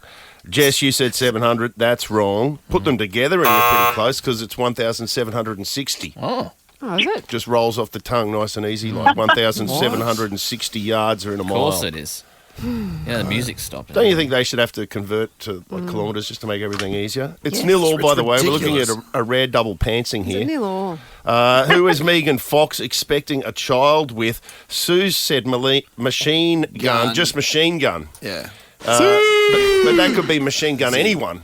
Speaker 4: Jess, you said 700. That's wrong. Put them together and you're pretty close because it's 1,760.
Speaker 6: Oh,
Speaker 2: Oh, is it?
Speaker 4: Just rolls off the tongue nice and easy, like 1,760 yards are in a
Speaker 6: of
Speaker 4: mile.
Speaker 6: course it is. Yeah, the music stopped.
Speaker 4: Don't you think they should have to convert to kilometres just to make everything easier? It's
Speaker 2: Yes.
Speaker 4: 0-all, by
Speaker 3: It's
Speaker 4: the way. We're looking at
Speaker 3: ridiculous.
Speaker 4: a rare double pantsing
Speaker 2: Is it
Speaker 4: here.
Speaker 2: 0-all?
Speaker 4: Who is Megan Fox expecting a child with? Sue said machine gun,
Speaker 3: Gun.
Speaker 4: just machine gun.
Speaker 3: Yeah.
Speaker 4: But that could be machine gun anyone.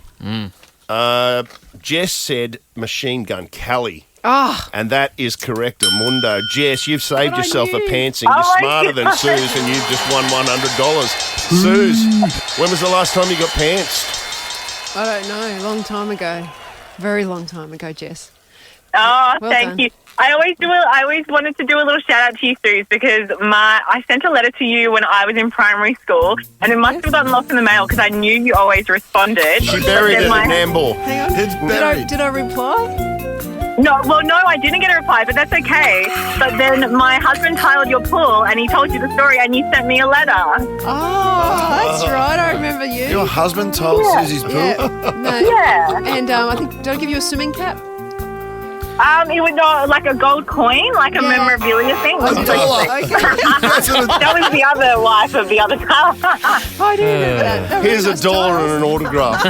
Speaker 4: Jess said machine gun Callie.
Speaker 2: Ah,
Speaker 4: And that is correct, Mundo. Jess, you've saved
Speaker 2: But I
Speaker 4: yourself a
Speaker 2: knew.
Speaker 4: pantsing.
Speaker 8: Oh,
Speaker 4: You're
Speaker 8: I
Speaker 4: smarter
Speaker 8: did.
Speaker 4: than Suze, and you've just won $100. Suze, when was the last time you got pantsed?
Speaker 2: I don't know. Long time ago. Very long time ago, Jess.
Speaker 8: Oh,
Speaker 2: Well
Speaker 8: thank
Speaker 2: done.
Speaker 8: you. I always wanted to do a little shout out to you, Suze, because I sent a letter to you when I was in primary school, and it must have gotten lost in the mail because I knew you always responded.
Speaker 4: She
Speaker 8: But
Speaker 4: buried
Speaker 8: then
Speaker 4: it
Speaker 8: my-
Speaker 4: in Nambour.
Speaker 2: Hang on.
Speaker 3: It's
Speaker 2: Did
Speaker 3: buried.
Speaker 2: I reply?
Speaker 8: No, I didn't get a reply, but that's okay. But then my husband tiled your pool, and he told you the story, and you sent me a letter.
Speaker 2: Oh, that's right. I remember you.
Speaker 3: Your husband told Susie's pool.
Speaker 2: Yeah. No.
Speaker 8: Yeah.
Speaker 2: And I think, did I give you a swimming cap?
Speaker 8: It was like a gold coin, like a
Speaker 2: Yeah.
Speaker 8: memorabilia thing.
Speaker 3: $1.
Speaker 2: Okay.
Speaker 8: That was the other wife of the other time.
Speaker 2: I do remember that. That was
Speaker 4: Here's a
Speaker 2: nice
Speaker 4: dollar
Speaker 2: times.
Speaker 4: and an autograph.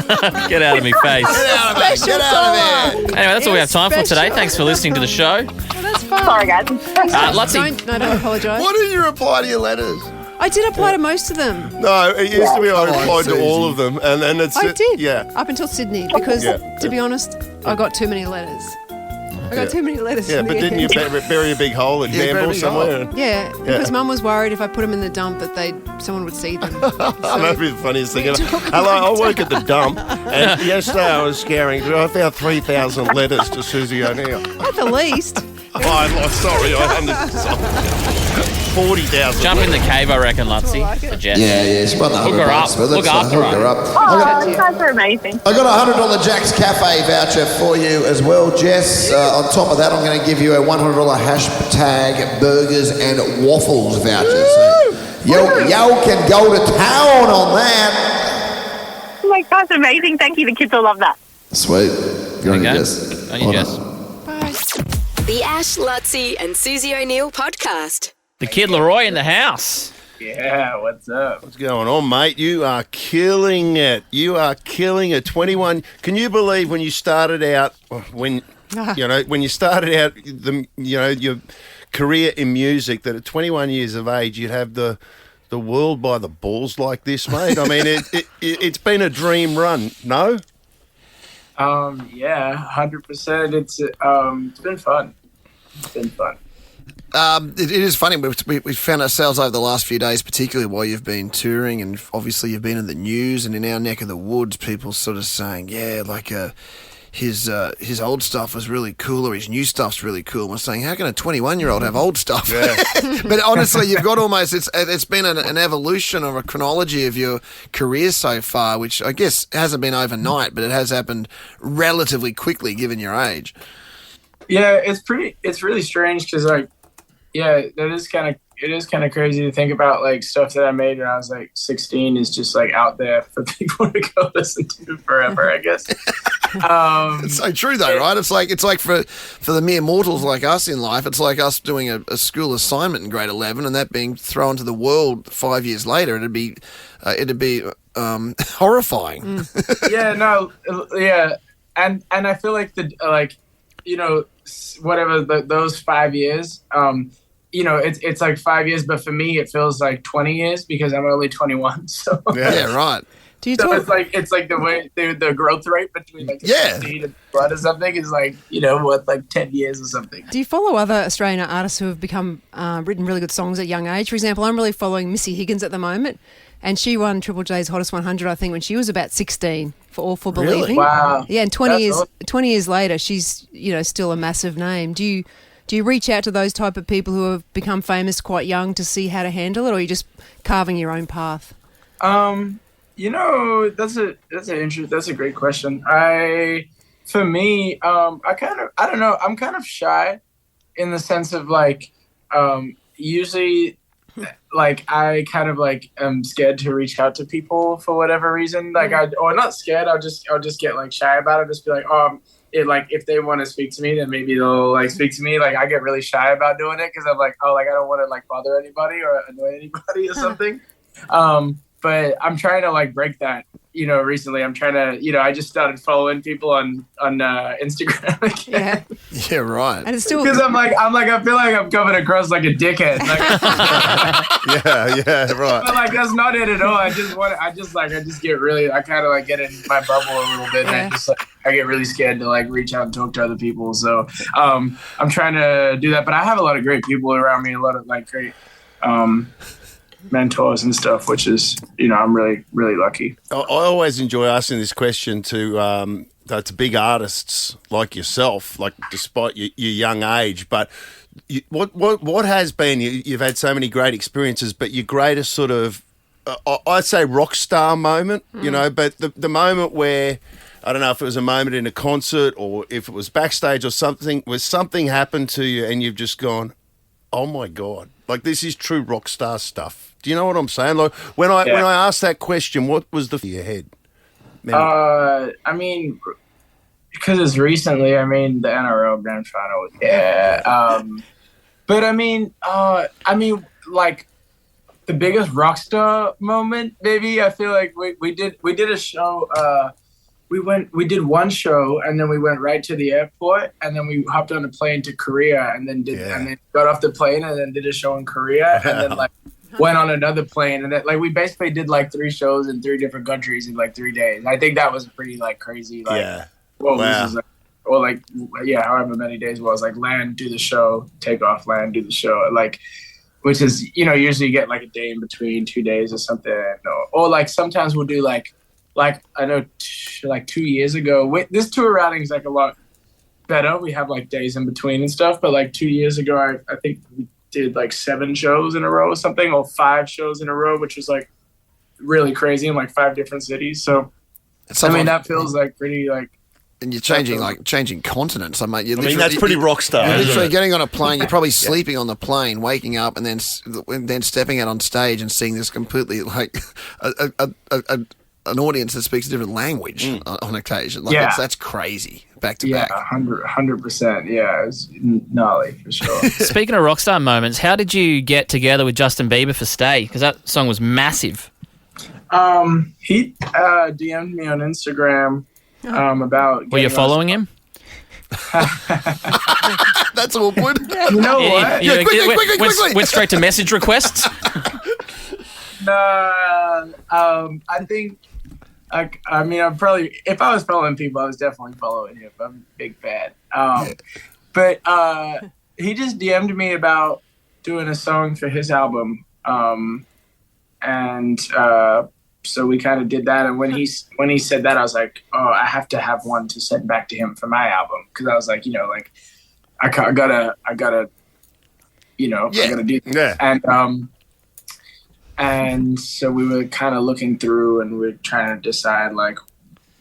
Speaker 6: Get out of me face.
Speaker 3: Get out of there.
Speaker 2: Special
Speaker 3: Get out of there.
Speaker 2: dollar.
Speaker 6: Anyway, that's all we have time for today.
Speaker 2: Special.
Speaker 6: Thanks for listening to the show.
Speaker 2: Well, that's fine.
Speaker 8: Sorry, guys.
Speaker 6: Luttsy,
Speaker 2: Don't apologise.
Speaker 3: Why didn't you reply to your letters?
Speaker 2: I did apply to most of them.
Speaker 4: No, it used to be I
Speaker 3: Come on,
Speaker 4: replied to all
Speaker 3: Susie.
Speaker 4: of them, and it's
Speaker 2: I did.
Speaker 4: Yeah.
Speaker 2: Up until Sydney, because
Speaker 4: Yeah.
Speaker 2: to be honest, I got too many letters. I got too many letters.
Speaker 4: Yeah,
Speaker 2: in
Speaker 4: but
Speaker 2: the
Speaker 4: didn't you
Speaker 2: end.
Speaker 4: bury a big hole in Gamble somewhere?
Speaker 2: Yeah, because Mum was worried if I put them in the dump that someone would see them.
Speaker 4: That'd be the funniest thing. Hello, I work at the dump, and yesterday I was scaring. I found 3,000 letters to Susie O'Neill.
Speaker 2: At the least.
Speaker 4: I'm sorry, I 40,000.
Speaker 6: Jump in the cave, I reckon, Luttsy. For Jess.
Speaker 9: Yeah, she won the
Speaker 6: Hook her up.
Speaker 9: $100.
Speaker 6: Look after
Speaker 9: hook her
Speaker 6: her.
Speaker 9: up.
Speaker 8: Oh, you guys are amazing.
Speaker 9: I got a $100 Jack's Cafe voucher for you as well, Jess. On top of that, I'm going to give you a $100 hashtag burgers and waffles voucher. So yo can go to town on that.
Speaker 8: Oh my gosh, amazing. Thank you. The kids will love that.
Speaker 9: Sweet. Good on you,
Speaker 6: go.
Speaker 9: Jess.
Speaker 6: On you, Jess.
Speaker 1: The Ash, Luttsy and Susie O'Neill podcast.
Speaker 6: The Kid Laroi in the house.
Speaker 11: Yeah, what's up?
Speaker 4: What's going on, mate? You are killing it. You are killing it. 21. Can you believe when you started out, when you started out, your career in music, that at 21 years of age you'd have the world by the balls like this, mate? I mean, it's been a dream run. No.
Speaker 11: Yeah, 100%. It's been fun. It's been fun.
Speaker 3: It is funny. We've found ourselves over the last few days, particularly while you've been touring, and obviously you've been in the news and in our neck of the woods, people sort of saying, yeah, like his old stuff was really cool or his new stuff's really cool. And we're saying, how can a 21-year-old have old stuff?
Speaker 4: Yeah.
Speaker 3: But honestly, you've got almost, it's been an evolution or a chronology of your career so far, which I guess hasn't been overnight, but it has happened relatively quickly given your age.
Speaker 11: Yeah, it's really strange because it is kind of crazy to think about, like, stuff that I made when I was like 16 is just like out there for people to go listen to forever, I guess.
Speaker 3: It's so true though, right? It's like for the mere mortals like us in life, it's like us doing a school assignment in grade 11 and that being thrown to the world 5 years later. It'd be horrifying.
Speaker 11: And I feel like those 5 years, it's like 5 years, but for me it feels like 20 years because I'm only 21. So
Speaker 3: yeah, right.
Speaker 11: It's like the way the growth rate between like 16 and blood or something is like 10 years or something.
Speaker 2: Do you follow other Australian artists who have become written really good songs at a young age? For example, I'm really following Missy Higgins at the moment, and she won Triple J's Hottest 100, I think, when she was about 16 for All for Believing.
Speaker 11: Really? Wow.
Speaker 2: Yeah, and 20 years later, she's still a massive name. Do you reach out to those type of people who have become famous quite young to see how to handle it, or are you just carving your own path?
Speaker 11: That's a great question. I don't know. I'm kind of shy in the sense of usually I kind of am scared to reach out to people for whatever reason. Or not scared. I'll just get shy about it. Just be if they want to speak to me, then maybe they'll speak to me. I get really shy about doing it because I'm I don't want to bother anybody or annoy anybody or something. But I'm trying to break that. Recently I'm trying to. I just started following people on Instagram again.
Speaker 3: Yeah, right.
Speaker 2: And it's still
Speaker 11: because I feel like I'm coming across like a dickhead.
Speaker 4: Yeah, right.
Speaker 11: But that's not it at all. I just get really. I kind of get in my bubble a little bit, and I get really scared to reach out and talk to other people. So I'm trying to do that. But I have a lot of great people around me. A lot of great. Mentors and stuff, which is, I'm really, really lucky.
Speaker 4: I always enjoy asking this question to big artists like yourself, despite your young age. But what has been, you've had so many great experiences, but your greatest sort of, I'd say rock star moment, but the moment where, I don't know if it was a moment in a concert or if it was backstage or something, where something happened to you and you've just gone, oh my God, this is true rock star stuff. Do you know what I'm saying? When I asked that question, what was the your head?
Speaker 11: I mean, because it's recently. I mean, the NRL Grand Final. Yeah. But I mean, the biggest rock star moment. Maybe I feel like we did a show. We did one show and then we went right to the airport and then we hopped on a plane to Korea and then and then got off the plane and then did a show in Korea and then went on another plane and then we basically did 3 shows in 3 different countries in 3 days. I think that was pretty crazy.
Speaker 4: Yeah.
Speaker 11: Whoa,
Speaker 4: wow.
Speaker 11: This is or like, yeah, however many days it was, like land, do the show, take off, land, do the show. Like, which is, usually you get like a day in between, 2 days or something. Or like sometimes we'll do like I know like 2 years ago, this tour routing is like a lot better. We have like days in between and stuff. But like 2 years ago, I think we did like 7 shows in a row or something, or 5 shows in a row, which was like really crazy in like 5 different cities. So, that feels like pretty like.
Speaker 3: And you're changing continents.
Speaker 4: That's pretty rock star.
Speaker 3: You're literally getting on a plane. You're probably sleeping on the plane, waking up, and then stepping out on stage and seeing this completely like an audience that speaks a different language on occasion. Like that's crazy. Back to back.
Speaker 11: 100%. Yeah, it's gnarly for sure.
Speaker 6: Speaking of rockstar moments, how did you get together with Justin Bieber for Stay? Because that song was massive.
Speaker 11: He DM'd me on Instagram about.
Speaker 6: Were you following him?
Speaker 3: That's awkward.
Speaker 11: You know what?
Speaker 3: Quickly.
Speaker 6: Went straight to message requests.
Speaker 11: I think. I'm probably, if I was following people, I was definitely following him. I'm a big fan. But he just DM'd me about doing a song for his album. So we kind of did that. And when he said that, I was like, oh, I have to have one to send back to him for my album. Cause I was like, I gotta do that.
Speaker 4: Yeah.
Speaker 11: And so we were kind of looking through and we were trying to decide like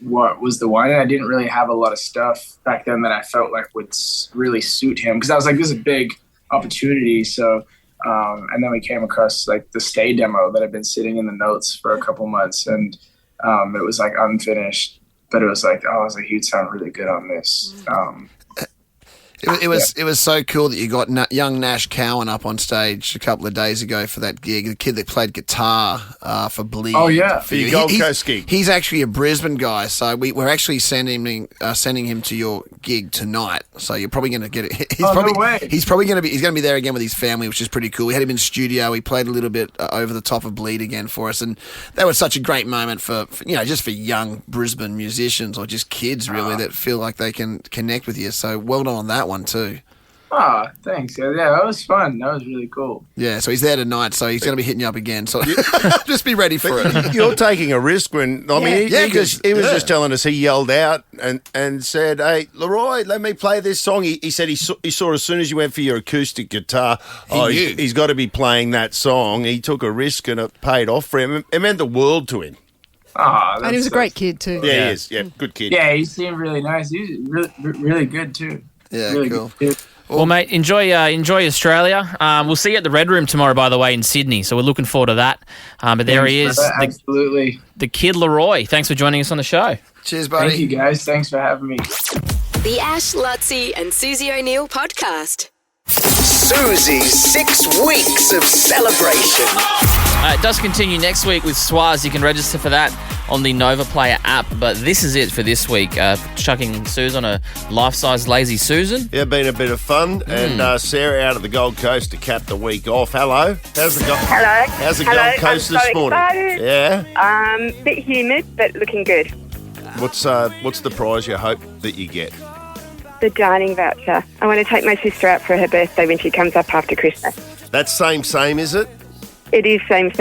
Speaker 11: what was the one. And I didn't really have a lot of stuff back then that I felt like would really suit him. Cause I was like, this is a big opportunity. So, and then we came across like the Stay demo that had been sitting in the notes for a couple months. And it was like unfinished, but it was like, he'd sound really good on this.
Speaker 3: It was so cool that you got young Nash Cowan up on stage a couple of days ago for that gig. The kid that played guitar for Bleed.
Speaker 11: Oh yeah,
Speaker 4: for your Gold Coast gig.
Speaker 3: He's actually a Brisbane guy, so we're actually sending him to your gig tonight. So you're probably going to get it.
Speaker 11: No way.
Speaker 3: He's probably going to be there again with his family, which is pretty cool. We had him in studio. He played a little bit over the top of Bleed again for us, and that was such a great moment for just for young Brisbane musicians or just kids really that feel like they can connect with you. So well done on that one too.
Speaker 11: Oh, thanks. Yeah, that was fun. That was really cool.
Speaker 3: Yeah, so he's there tonight, so he's going to be hitting you up again. So just be ready for it.
Speaker 4: You're taking a risk when, he was just telling us he yelled out and said, hey, Laroi, let me play this song. He said he saw as soon as you went for your acoustic guitar, he's got to be playing that song. He took a risk and it paid off for him. It meant the world to him.
Speaker 2: And he was a great kid too.
Speaker 4: Yeah, he is. Yeah, good kid.
Speaker 11: Yeah, he seemed really nice. He was really good too.
Speaker 3: Yeah,
Speaker 11: really
Speaker 3: cool.
Speaker 11: Good.
Speaker 6: Well, mate, enjoy Australia. We'll see you at the Red Room tomorrow, by the way, in Sydney. So we're looking forward to that. But there he is,
Speaker 11: absolutely.
Speaker 6: The Kid Laroi. Thanks for joining us on the show.
Speaker 3: Cheers, buddy.
Speaker 11: Thank you, guys. Thanks for having me.
Speaker 1: The Ash, Luttsy and Susie O'Neill podcast.
Speaker 12: Susie's 6 weeks of celebration.
Speaker 6: It does continue next week with Swaz. You can register for that on the Nova Player app. But this is it for this week. Chucking Suze on a life-size Lazy Susan.
Speaker 4: Yeah, been a bit of fun. And Sarah out of the Gold Coast to cap the week off. Hello. How's the Gold Coast this morning?
Speaker 13: Excited.
Speaker 4: Yeah.
Speaker 13: Bit humid, but looking good.
Speaker 4: What's the prize you hope that you get?
Speaker 13: The dining voucher. I want to take my sister out for her birthday when she comes up after Christmas.
Speaker 4: That's same, is it?
Speaker 13: It is same.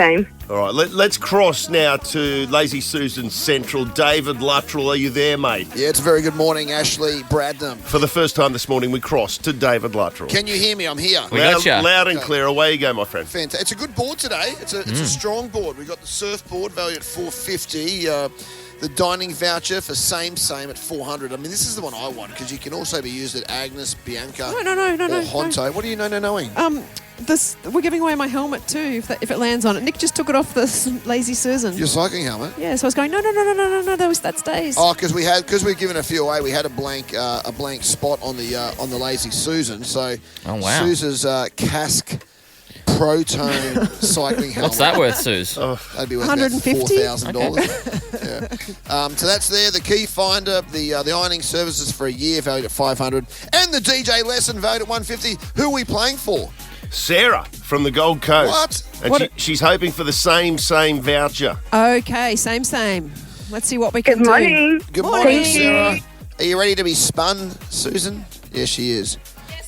Speaker 4: All right, let's cross now to Lazy Susan Central. David Luttrell, are you there, mate?
Speaker 9: Yeah, it's a very good morning, Ashley Bradnam.
Speaker 4: For the first time this morning, we crossed to David Luttrell.
Speaker 9: Can you hear me? I'm here.
Speaker 6: We got you.
Speaker 4: Loud and clear. Away you go, my friend.
Speaker 9: Fantastic. It's a good board today. It's a strong board. We've got the surfboard valued at $450. The dining voucher for same at $400. I mean, this is the one I want because you can also be used at Agnes, Bianca, or Honto.
Speaker 2: No.
Speaker 9: What are you knowing?
Speaker 2: We're giving away my helmet too if it lands on it. Nick just took it off the Lazy Susan.
Speaker 9: Your cycling helmet?
Speaker 2: Yeah, so I was going, no, that stays.
Speaker 9: Oh, because we're giving a few away. We had a blank spot on the Lazy Susan. So Suze's casque Protone cycling helmet.
Speaker 6: What's that worth, Suze?
Speaker 9: That'd be worth
Speaker 2: $150.
Speaker 9: $4,000. So that's there. The key finder, the ironing services for a year valued at $500, and the DJ lesson valued at $150. Who are we playing for?
Speaker 4: Sarah from the Gold Coast.
Speaker 9: What?
Speaker 4: And she's hoping for the same voucher.
Speaker 2: Okay, same. Let's see what we can
Speaker 13: Good morning.
Speaker 9: Good morning, Sarah. Are you ready to be spun, Susan? Yes, she is.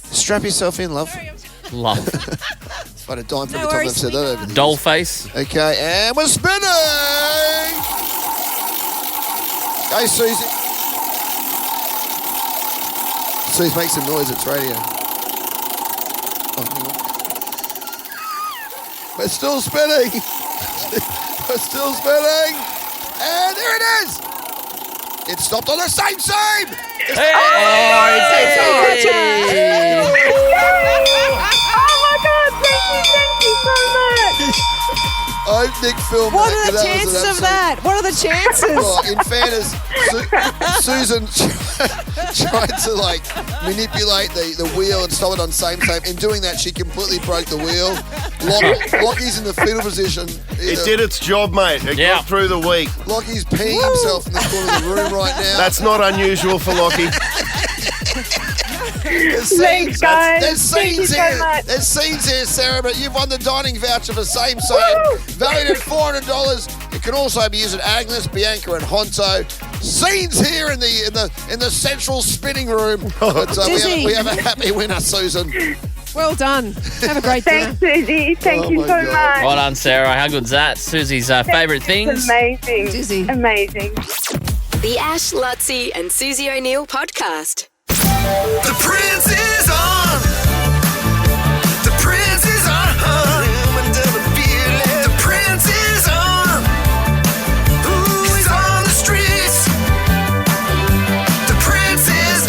Speaker 9: Strap yourself in, love.
Speaker 6: Love.
Speaker 9: It's about a dime for
Speaker 2: No
Speaker 9: every time I've
Speaker 2: worries,
Speaker 9: said that over the
Speaker 6: Doll
Speaker 9: years.
Speaker 6: face.
Speaker 9: Okay, and we're spinning! Go, Susie. Susie, make some noise. It's radio. Oh, hang on. We're still spinning. We're still spinning. And there it is. It stopped on the same side.
Speaker 6: Hey!
Speaker 13: Oh my God! Thank you so much.
Speaker 9: I hope Nick filmed
Speaker 2: What
Speaker 9: that.
Speaker 2: are the
Speaker 9: 'cause that was
Speaker 2: chances
Speaker 9: an
Speaker 2: of that? What are the chances?
Speaker 9: Well, in fairness, Susan tried to like manipulate the wheel and stop it on same. In doing that, she completely broke the wheel. Lockie's in the fetal position.
Speaker 4: It did its job, mate. It got through the week.
Speaker 9: Lockie's peeing himself in the corner of the room right now.
Speaker 4: That's not unusual for Lockie.
Speaker 13: Thanks, guys.
Speaker 9: There's
Speaker 13: Thank you
Speaker 9: scenes
Speaker 13: so
Speaker 9: here.
Speaker 13: much.
Speaker 9: There's scenes here, Sarah, but you've won the dining voucher for same. Valued at $400. It can also be used at Agnes, Bianca, and Honto. Scenes here in the central spinning room. But, we have a happy winner, Susan.
Speaker 2: Well done. Have a great dinner.
Speaker 13: Thanks, Susie. Thank you
Speaker 9: my
Speaker 13: so
Speaker 9: God.
Speaker 13: much.
Speaker 6: Well done, Sarah. How good's that? Susie's favourite things.
Speaker 13: Amazing.
Speaker 2: Dizzy.
Speaker 13: Amazing.
Speaker 1: The Ash, Luttsy and Susie O'Neill podcast.
Speaker 12: The Prince is on. The Prince is on. The Prince is on. Ooh, he's on the streets. The Prince is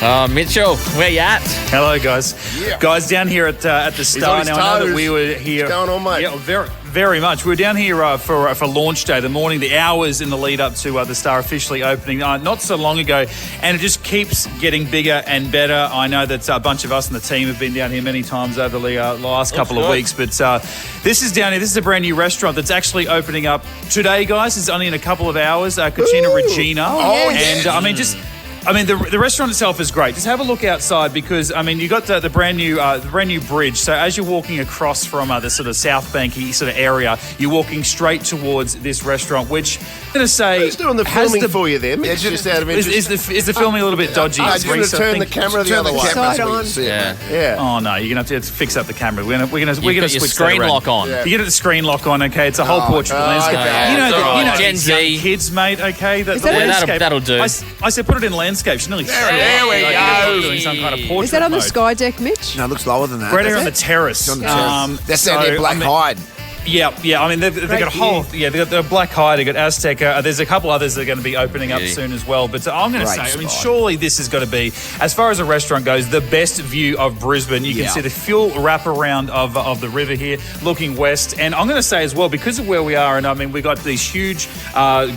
Speaker 6: on. Mitchell, where you at?
Speaker 14: Hello, guys.
Speaker 4: Yeah.
Speaker 14: Guys, down here at the Star.
Speaker 4: on his
Speaker 14: Now, I know that
Speaker 4: toes.
Speaker 14: we were here.
Speaker 4: What's going on, mate?
Speaker 14: Yeah, very much. We were down here for launch day, the morning, the hours in the lead up to the Star officially opening not so long ago, and it just keeps getting bigger and better. I know that a bunch of us in the team have been down here many times over the last couple of weeks, but this is down here. This is a brand new restaurant that's actually opening up today, guys. It's only in a couple of hours. Cucina Regina.
Speaker 9: Oh,
Speaker 14: and the restaurant itself is great. Just have a look outside because you got the brand new bridge. So as you're walking across from the sort of South Banky sort of area, you're walking straight towards this restaurant, which I'm going to say
Speaker 4: Who's doing the filming for you there? Mitch? Just out of interest.
Speaker 14: Is the filming a little bit dodgy?
Speaker 4: I'm going to turn the camera the other way.
Speaker 2: Side on.
Speaker 4: Yeah.
Speaker 14: Oh no, you're gonna have to fix up the camera. We're gonna
Speaker 6: You've got your
Speaker 14: switch
Speaker 6: screen
Speaker 14: that around.
Speaker 6: lock on.
Speaker 4: Yeah.
Speaker 14: You get the screen lock on, okay? It's a whole Portugal landscape.
Speaker 4: okay.
Speaker 14: You know,
Speaker 6: That's all right.
Speaker 14: Gen
Speaker 6: Gen
Speaker 14: Z
Speaker 6: Z.
Speaker 14: kids, mate. Okay, the
Speaker 2: that-
Speaker 14: landscape.
Speaker 6: that'll do.
Speaker 14: I said put it in landscape. She's nearly
Speaker 4: There we go.
Speaker 14: doing some kind of portrait
Speaker 2: Is that on the
Speaker 14: mode.
Speaker 2: sky deck, Mitch?
Speaker 3: No, it looks lower than that.
Speaker 14: Right here on the terrace.
Speaker 3: On the terrace. That's down there, Black Hide.
Speaker 14: Yeah. I mean, they've got a whole. Yeah, they've got the Black Hide. They've got Azteca. There's a couple others that are going to be opening up soon as well. But I'm going to
Speaker 3: Great
Speaker 14: say, I mean,
Speaker 3: spot.
Speaker 14: surely this has got to be, as far as a restaurant goes, the best view of Brisbane. You can see the full wraparound of the river here, looking west. And I'm going to say as well, because of where we are, and I mean, we got these huge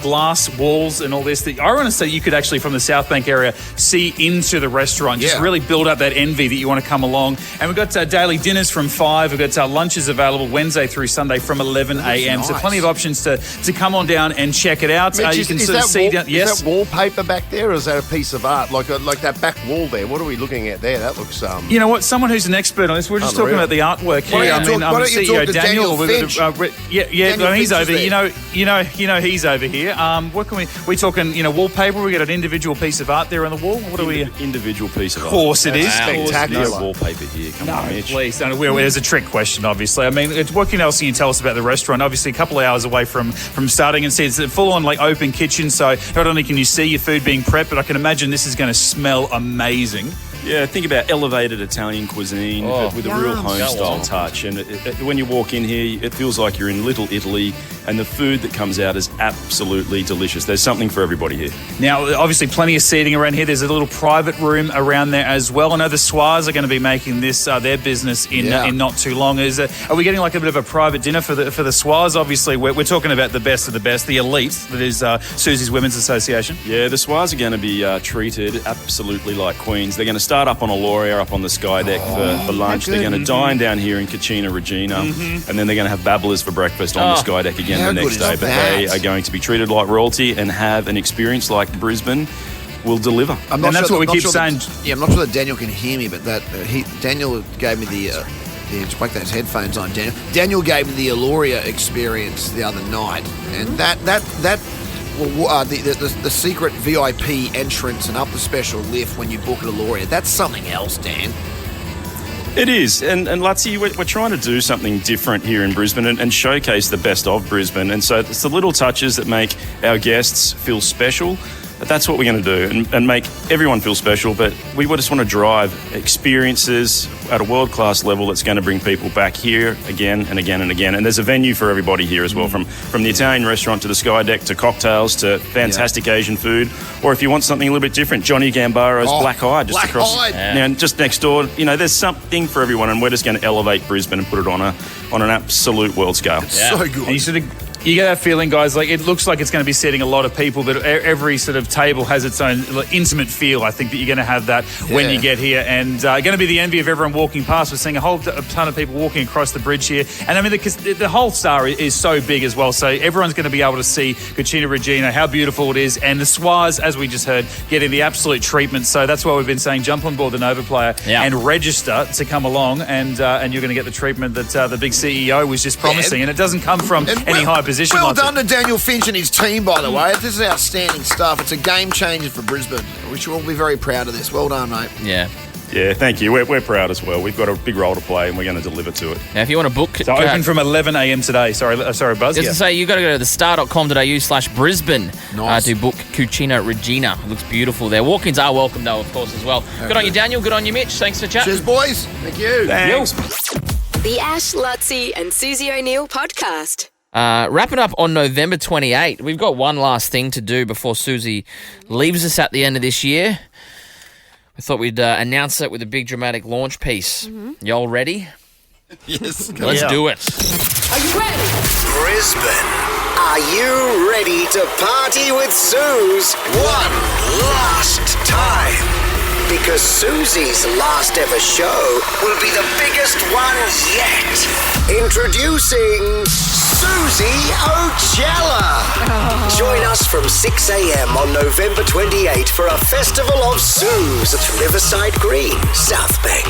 Speaker 14: glass walls and all this. That I want to say you could actually, from the South Bank area, see into the restaurant. Just really build up that envy that you want to come along. And we've got daily dinners from 5. We've got lunches available Wednesday through Sunday from 11 a.m. So plenty of options to come on down and check it out.
Speaker 4: Mitch,
Speaker 14: You can
Speaker 4: is
Speaker 14: sort of
Speaker 4: that
Speaker 14: see
Speaker 4: wall-
Speaker 14: down.
Speaker 4: Is
Speaker 14: Yes.
Speaker 4: that wallpaper back there, or is that a piece of art? Like that back wall there. What are we looking at there? That looks
Speaker 14: You know what? Someone who's an expert on this. We're just talking
Speaker 4: Unreal.
Speaker 14: about the artwork
Speaker 3: Why
Speaker 14: here.
Speaker 3: don't you talk- why don't you
Speaker 14: CEO
Speaker 3: talk to Daniel Finch? Daniel
Speaker 14: he's
Speaker 3: Finch is
Speaker 14: over.
Speaker 3: there.
Speaker 14: You know, he's over here. What can we talking? Wallpaper. We got an individual piece of art there on the wall. What are we?
Speaker 15: Individual piece of
Speaker 14: Of course it is.
Speaker 4: spectacular.
Speaker 15: No wallpaper here. Come on, Mitch.
Speaker 14: Please don't. There's a trick question, obviously. I mean, what else can you tell us about the restaurant? Obviously, a couple of hours away from starting, and see it's a full-on open kitchen. So not only can you see your food being prepped, but I can imagine this is going to smell amazing.
Speaker 15: Yeah, think about elevated Italian cuisine with a real home-style touch. And when you walk in here, it feels like you're in Little Italy, and the food that comes out is absolutely delicious. There's something for everybody here.
Speaker 14: Now, obviously, plenty of seating around here. There's a little private room around there as well. I know the Swaz are going to be making this their business in not too long. Are we getting a bit of a private dinner for the Swaz? Obviously, we're talking about the best of the best, the elite, that is Susie's Women's Association.
Speaker 15: Yeah, the Swaz are going to be treated absolutely like queens. They're going to start up on Aloria, up on the Sky Deck for lunch. They're going to dine down here in Cucina Regina, and then they're going to have babblers for breakfast on the Sky Deck again the next day. But they are going to be treated like royalty and have an experience like Brisbane will deliver.
Speaker 14: And that's what we keep saying.
Speaker 3: I'm not sure that Daniel can hear me, but Daniel gave me the. Just break those headphones on, Daniel. Daniel gave me the Aloria experience the other night, and that the secret VIP entrance and up the special lift when you book at a Laureate. That's something else, Dan.
Speaker 15: It is, and Luttsy, we're trying to do something different here in Brisbane and showcase the best of Brisbane. And so it's the little touches that make our guests feel special. But that's what we're going to do and make everyone feel special. But we just want to drive experiences at a world-class level that's going to bring people back here again and again and again. And there's a venue for everybody here as well, from the Italian restaurant to the Sky Deck to cocktails to fantastic Asian food. Or if you want something a little bit different, Johnny Gambaro's Black Eye just across. And just next door, there's something for everyone, and we're just going to elevate Brisbane and put it on an absolute world scale.
Speaker 3: It's so good.
Speaker 14: And you get that feeling, guys, like it looks like it's going to be seating a lot of people, but every sort of table has its own intimate feel. I think that you're going to have that when you get here, and going to be the envy of everyone walking past. We're seeing a ton of people walking across the bridge here, and I mean, because the whole star is so big as well, so everyone's going to be able to see Cucina Regina, how beautiful it is, and the Swaz, as we just heard, getting the absolute treatment. So that's why we've been saying jump on board the Nova Player and register to come along, and you're going to get the treatment that the big CEO was just promising, and it doesn't come from any high position.
Speaker 3: Well done to Daniel Finch and his team, by the way. This is outstanding stuff. It's a game changer for Brisbane. We should all be very proud of this. Well done, mate.
Speaker 15: Yeah, thank you. We're proud as well. We've got a big role to play, and we're going to deliver to it.
Speaker 6: Now, if you want to book...
Speaker 14: So open from 11 a.m. today. Sorry, Buzz.
Speaker 6: Just to say, you've got to go to thestar.com.au/Brisbane to book Cucina Regina. It looks beautiful there. Walk-ins are welcome, though, of course, as well. Good on you, Daniel. Good on you, Mitch. Thanks for chatting.
Speaker 3: Cheers, boys. Thank you.
Speaker 15: Thanks.
Speaker 1: The Ash, Luttsy and Susie O'Neill podcast.
Speaker 6: Wrapping up on November 28. We've got one last thing to do before Susie leaves us at the end of this year. We thought we'd announce it with a big dramatic launch piece. Y'all ready?
Speaker 3: Yes.
Speaker 6: Let's do it.
Speaker 1: Are you ready?
Speaker 12: Brisbane, are you ready to party with Suze one last time? Because Susie's last ever show will be the biggest one yet. Introducing Susie O'Chella. Join us from 6 a.m. on November 28 for a festival of Suze at Riverside Green, South Bank.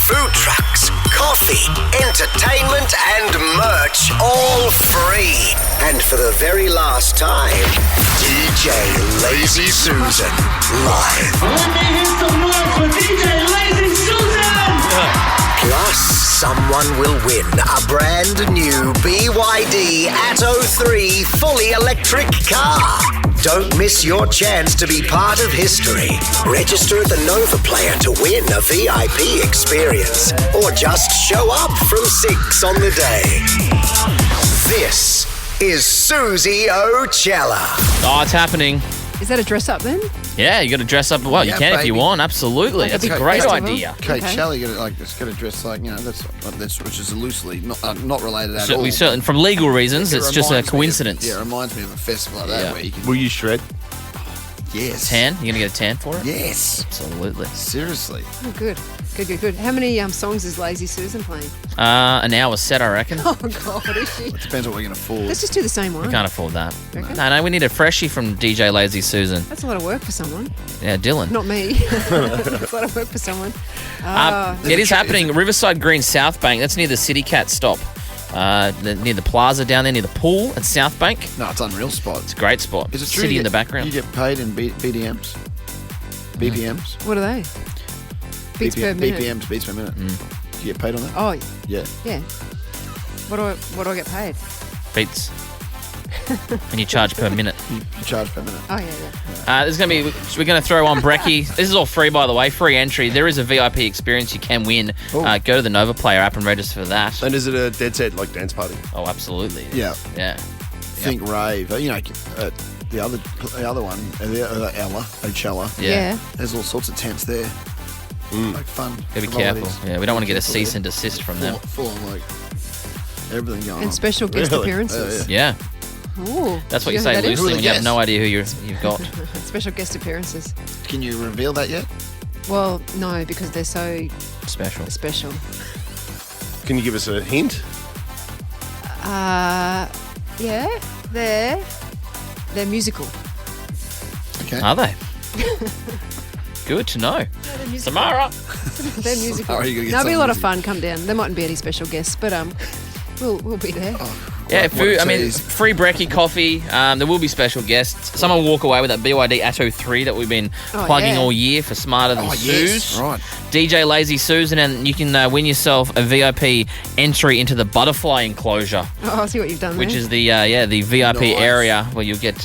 Speaker 12: Food trucks, coffee, entertainment and merch, all free. And for the very last time, DJ Lazy Susan live.
Speaker 5: Let me hear some noise for DJ Lazy Susan!
Speaker 12: Plus, someone will win a brand new BYD Atto 3 fully electric car. Don't miss your chance to be part of history. Register at the Nova Player to win a VIP experience, or just show up from 6 on the day. This is Susie O'Chella.
Speaker 6: Oh, it's happening.
Speaker 2: Is that a dress up then?
Speaker 6: Yeah, you got to dress up. Well, you can if you want. Absolutely.
Speaker 2: Like
Speaker 6: That's
Speaker 2: a
Speaker 6: a
Speaker 2: big
Speaker 6: great
Speaker 2: festival?
Speaker 6: idea.
Speaker 3: Kate Shelley, just get a dress like that's which is loosely not related at all.
Speaker 6: We certainly, from legal reasons,
Speaker 3: It
Speaker 6: it's just a
Speaker 3: reminds me
Speaker 6: coincidence.
Speaker 3: it reminds me of a festival like that where you can.
Speaker 4: Will you shred?
Speaker 3: Yes.
Speaker 6: Tan? You're going to get a tan for it?
Speaker 3: Yes.
Speaker 6: Absolutely.
Speaker 3: Seriously.
Speaker 2: Oh, good. How many songs is Lazy Susan playing?
Speaker 6: An hour set, I reckon.
Speaker 2: Oh, God, is she?
Speaker 3: It depends what we can afford.
Speaker 2: Let's just do the same one.
Speaker 6: We can't afford that.
Speaker 2: Reckon?
Speaker 6: No, we need a freshie from DJ Lazy Susan.
Speaker 2: That's a lot of work for someone.
Speaker 6: Yeah, Dylan.
Speaker 2: Not me. That's a lot of work for someone.
Speaker 6: It is happening. Riverside Green, South Bank. That's near the City Cat stop. Near the plaza down there, near the pool at South Bank.
Speaker 3: No, it's an unreal spot.
Speaker 6: It's a great spot.
Speaker 3: Is it true
Speaker 6: City
Speaker 3: you
Speaker 6: in the
Speaker 3: get-
Speaker 6: background.
Speaker 3: You get paid in BDMs? BPMs?
Speaker 2: What are they? Beats per minute.
Speaker 3: BPMs, beats per minute. Do you get paid on that?
Speaker 2: Oh,
Speaker 3: Yeah.
Speaker 2: yeah. What do I get paid?
Speaker 6: Beats. And you charge per minute.
Speaker 3: You charge per minute.
Speaker 2: Oh, yeah.
Speaker 6: We're going to throw on brekkie. This is all free, by the way. Free entry. There is a VIP experience you can win. Go to the Nova Player app and register for that.
Speaker 4: And is it a dead set like dance party?
Speaker 6: Oh, absolutely.
Speaker 3: Yeah.
Speaker 6: Yeah.
Speaker 3: Think rave. The other one, Ella, O'Chella.
Speaker 6: Yeah.
Speaker 3: There's all sorts of tents there. Like fun.
Speaker 6: Gotta be
Speaker 3: frivolities.
Speaker 6: careful. Yeah, we don't want to get a cease and desist from them.
Speaker 3: Full on like everything going on.
Speaker 2: And special guest appearances.
Speaker 6: Yeah.
Speaker 2: Ooh.
Speaker 6: That's what
Speaker 2: Do
Speaker 6: you
Speaker 2: know
Speaker 6: say
Speaker 2: who that is?
Speaker 6: loosely when you have no idea who you've got.
Speaker 2: Special guest appearances.
Speaker 3: Can you reveal that yet?
Speaker 2: Well, no, because they're so
Speaker 6: special.
Speaker 4: Can you give us a hint?
Speaker 2: Yeah, they're musical.
Speaker 3: Okay.
Speaker 6: Are they? Good to know. Samara.
Speaker 2: They're musical.
Speaker 3: Sorry, you're gonna get
Speaker 2: That'll be a
Speaker 3: some
Speaker 2: lot of
Speaker 3: music.
Speaker 2: fun. Come down. There mightn't be any special guests, but We'll be there.
Speaker 6: Yeah,
Speaker 3: What
Speaker 6: food.
Speaker 3: a
Speaker 6: I mean,
Speaker 3: tease.
Speaker 6: free brekkie, coffee. There will be special guests. Someone will walk away with that BYD Atto 3 that we've been plugging all year for Smarter Than Suze.
Speaker 3: Yes, right.
Speaker 6: DJ Lazy Suze, and then you can win yourself a VIP entry into the butterfly enclosure,
Speaker 2: Oh, I see what you've done
Speaker 6: which
Speaker 2: there.
Speaker 6: is the VIP
Speaker 3: Nice.
Speaker 6: area where you'll get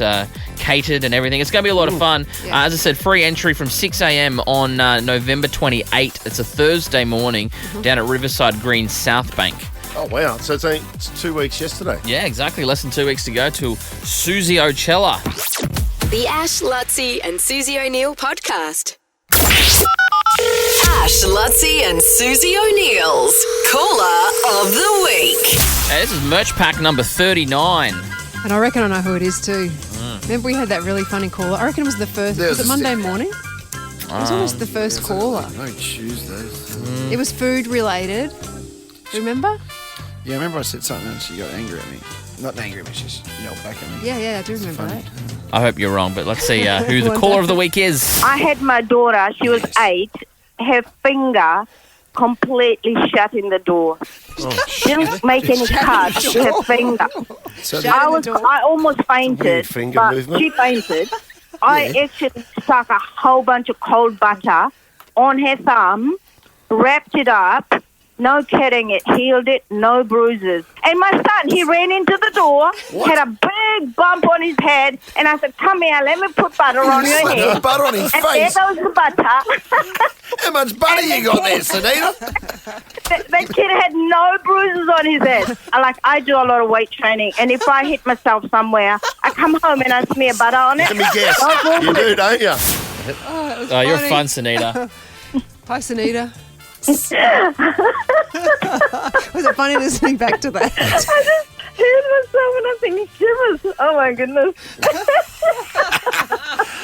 Speaker 6: catered and everything. It's going to be a lot of fun.
Speaker 2: Yeah.
Speaker 6: As I said, free entry from 6 a.m. on November 28th. It's a Thursday morning down at Riverside Green South Bank.
Speaker 4: Oh, wow. So it's 2 weeks yesterday.
Speaker 6: Yeah, exactly. Less than 2 weeks to go to Susie O'Chella.
Speaker 1: The Ash, Luttsy and Susie O'Neill podcast. Ash, Luttsy and Susie O'Neill's Caller of the Week.
Speaker 6: Hey, this is merch pack number 39.
Speaker 2: And I reckon I know who it is too. Remember we had that really funny caller? I reckon it was the first. Was it Monday morning? It was almost the first caller.
Speaker 3: No, Tuesdays.
Speaker 2: It was food related. Remember?
Speaker 3: Yeah, I remember I said something and she got angry at me. Not angry at me, she just yelled back at me.
Speaker 2: Yeah, I do remember that.
Speaker 6: I hope you're wrong, but let's see who the caller of the week is.
Speaker 16: I had my daughter, she was 8, her finger completely shut in the door. Didn't make any cuts to her finger.
Speaker 3: So
Speaker 16: I almost fainted,
Speaker 4: finger
Speaker 16: but
Speaker 4: movement.
Speaker 16: she fainted. I actually stuck a whole bunch of cold butter on her thumb, wrapped it up. No kidding, it healed it, no bruises. And my son, he ran into the door, had a big bump on his head, and I said, come here, let me put butter on your
Speaker 3: Slapped
Speaker 16: head.
Speaker 3: the butter on his
Speaker 16: and
Speaker 3: face.
Speaker 16: there goes the butter.
Speaker 3: How much butter you got there, Sunita?
Speaker 16: That kid had no bruises on his head. I do a lot of weight training, and if I hit myself somewhere, I come home and I smear butter on it.
Speaker 4: Let me guess. You do, don't you?
Speaker 6: Oh, you're fun, Sunita.
Speaker 2: Hi, Sunita. Was it funny listening back to that?
Speaker 16: I just heard myself and I'm thinking shivers. Oh my goodness.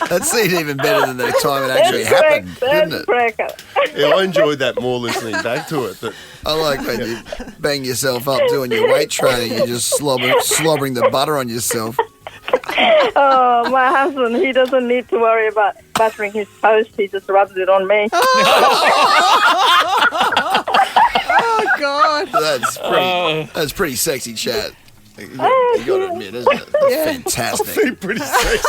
Speaker 3: That seemed even better than the time it actually happened, didn't it?
Speaker 16: Cracker.
Speaker 4: Yeah, I enjoyed that more listening back to it. But
Speaker 3: I like when you bang yourself up doing your weight training, you're just slobbering the butter on yourself.
Speaker 16: Oh, my husband, he doesn't need to worry about buttering his toast. He just rubs it on me.
Speaker 2: Oh, God.
Speaker 3: That's pretty sexy chat. You got to admit, isn't it? That's fantastic.
Speaker 4: pretty sexy.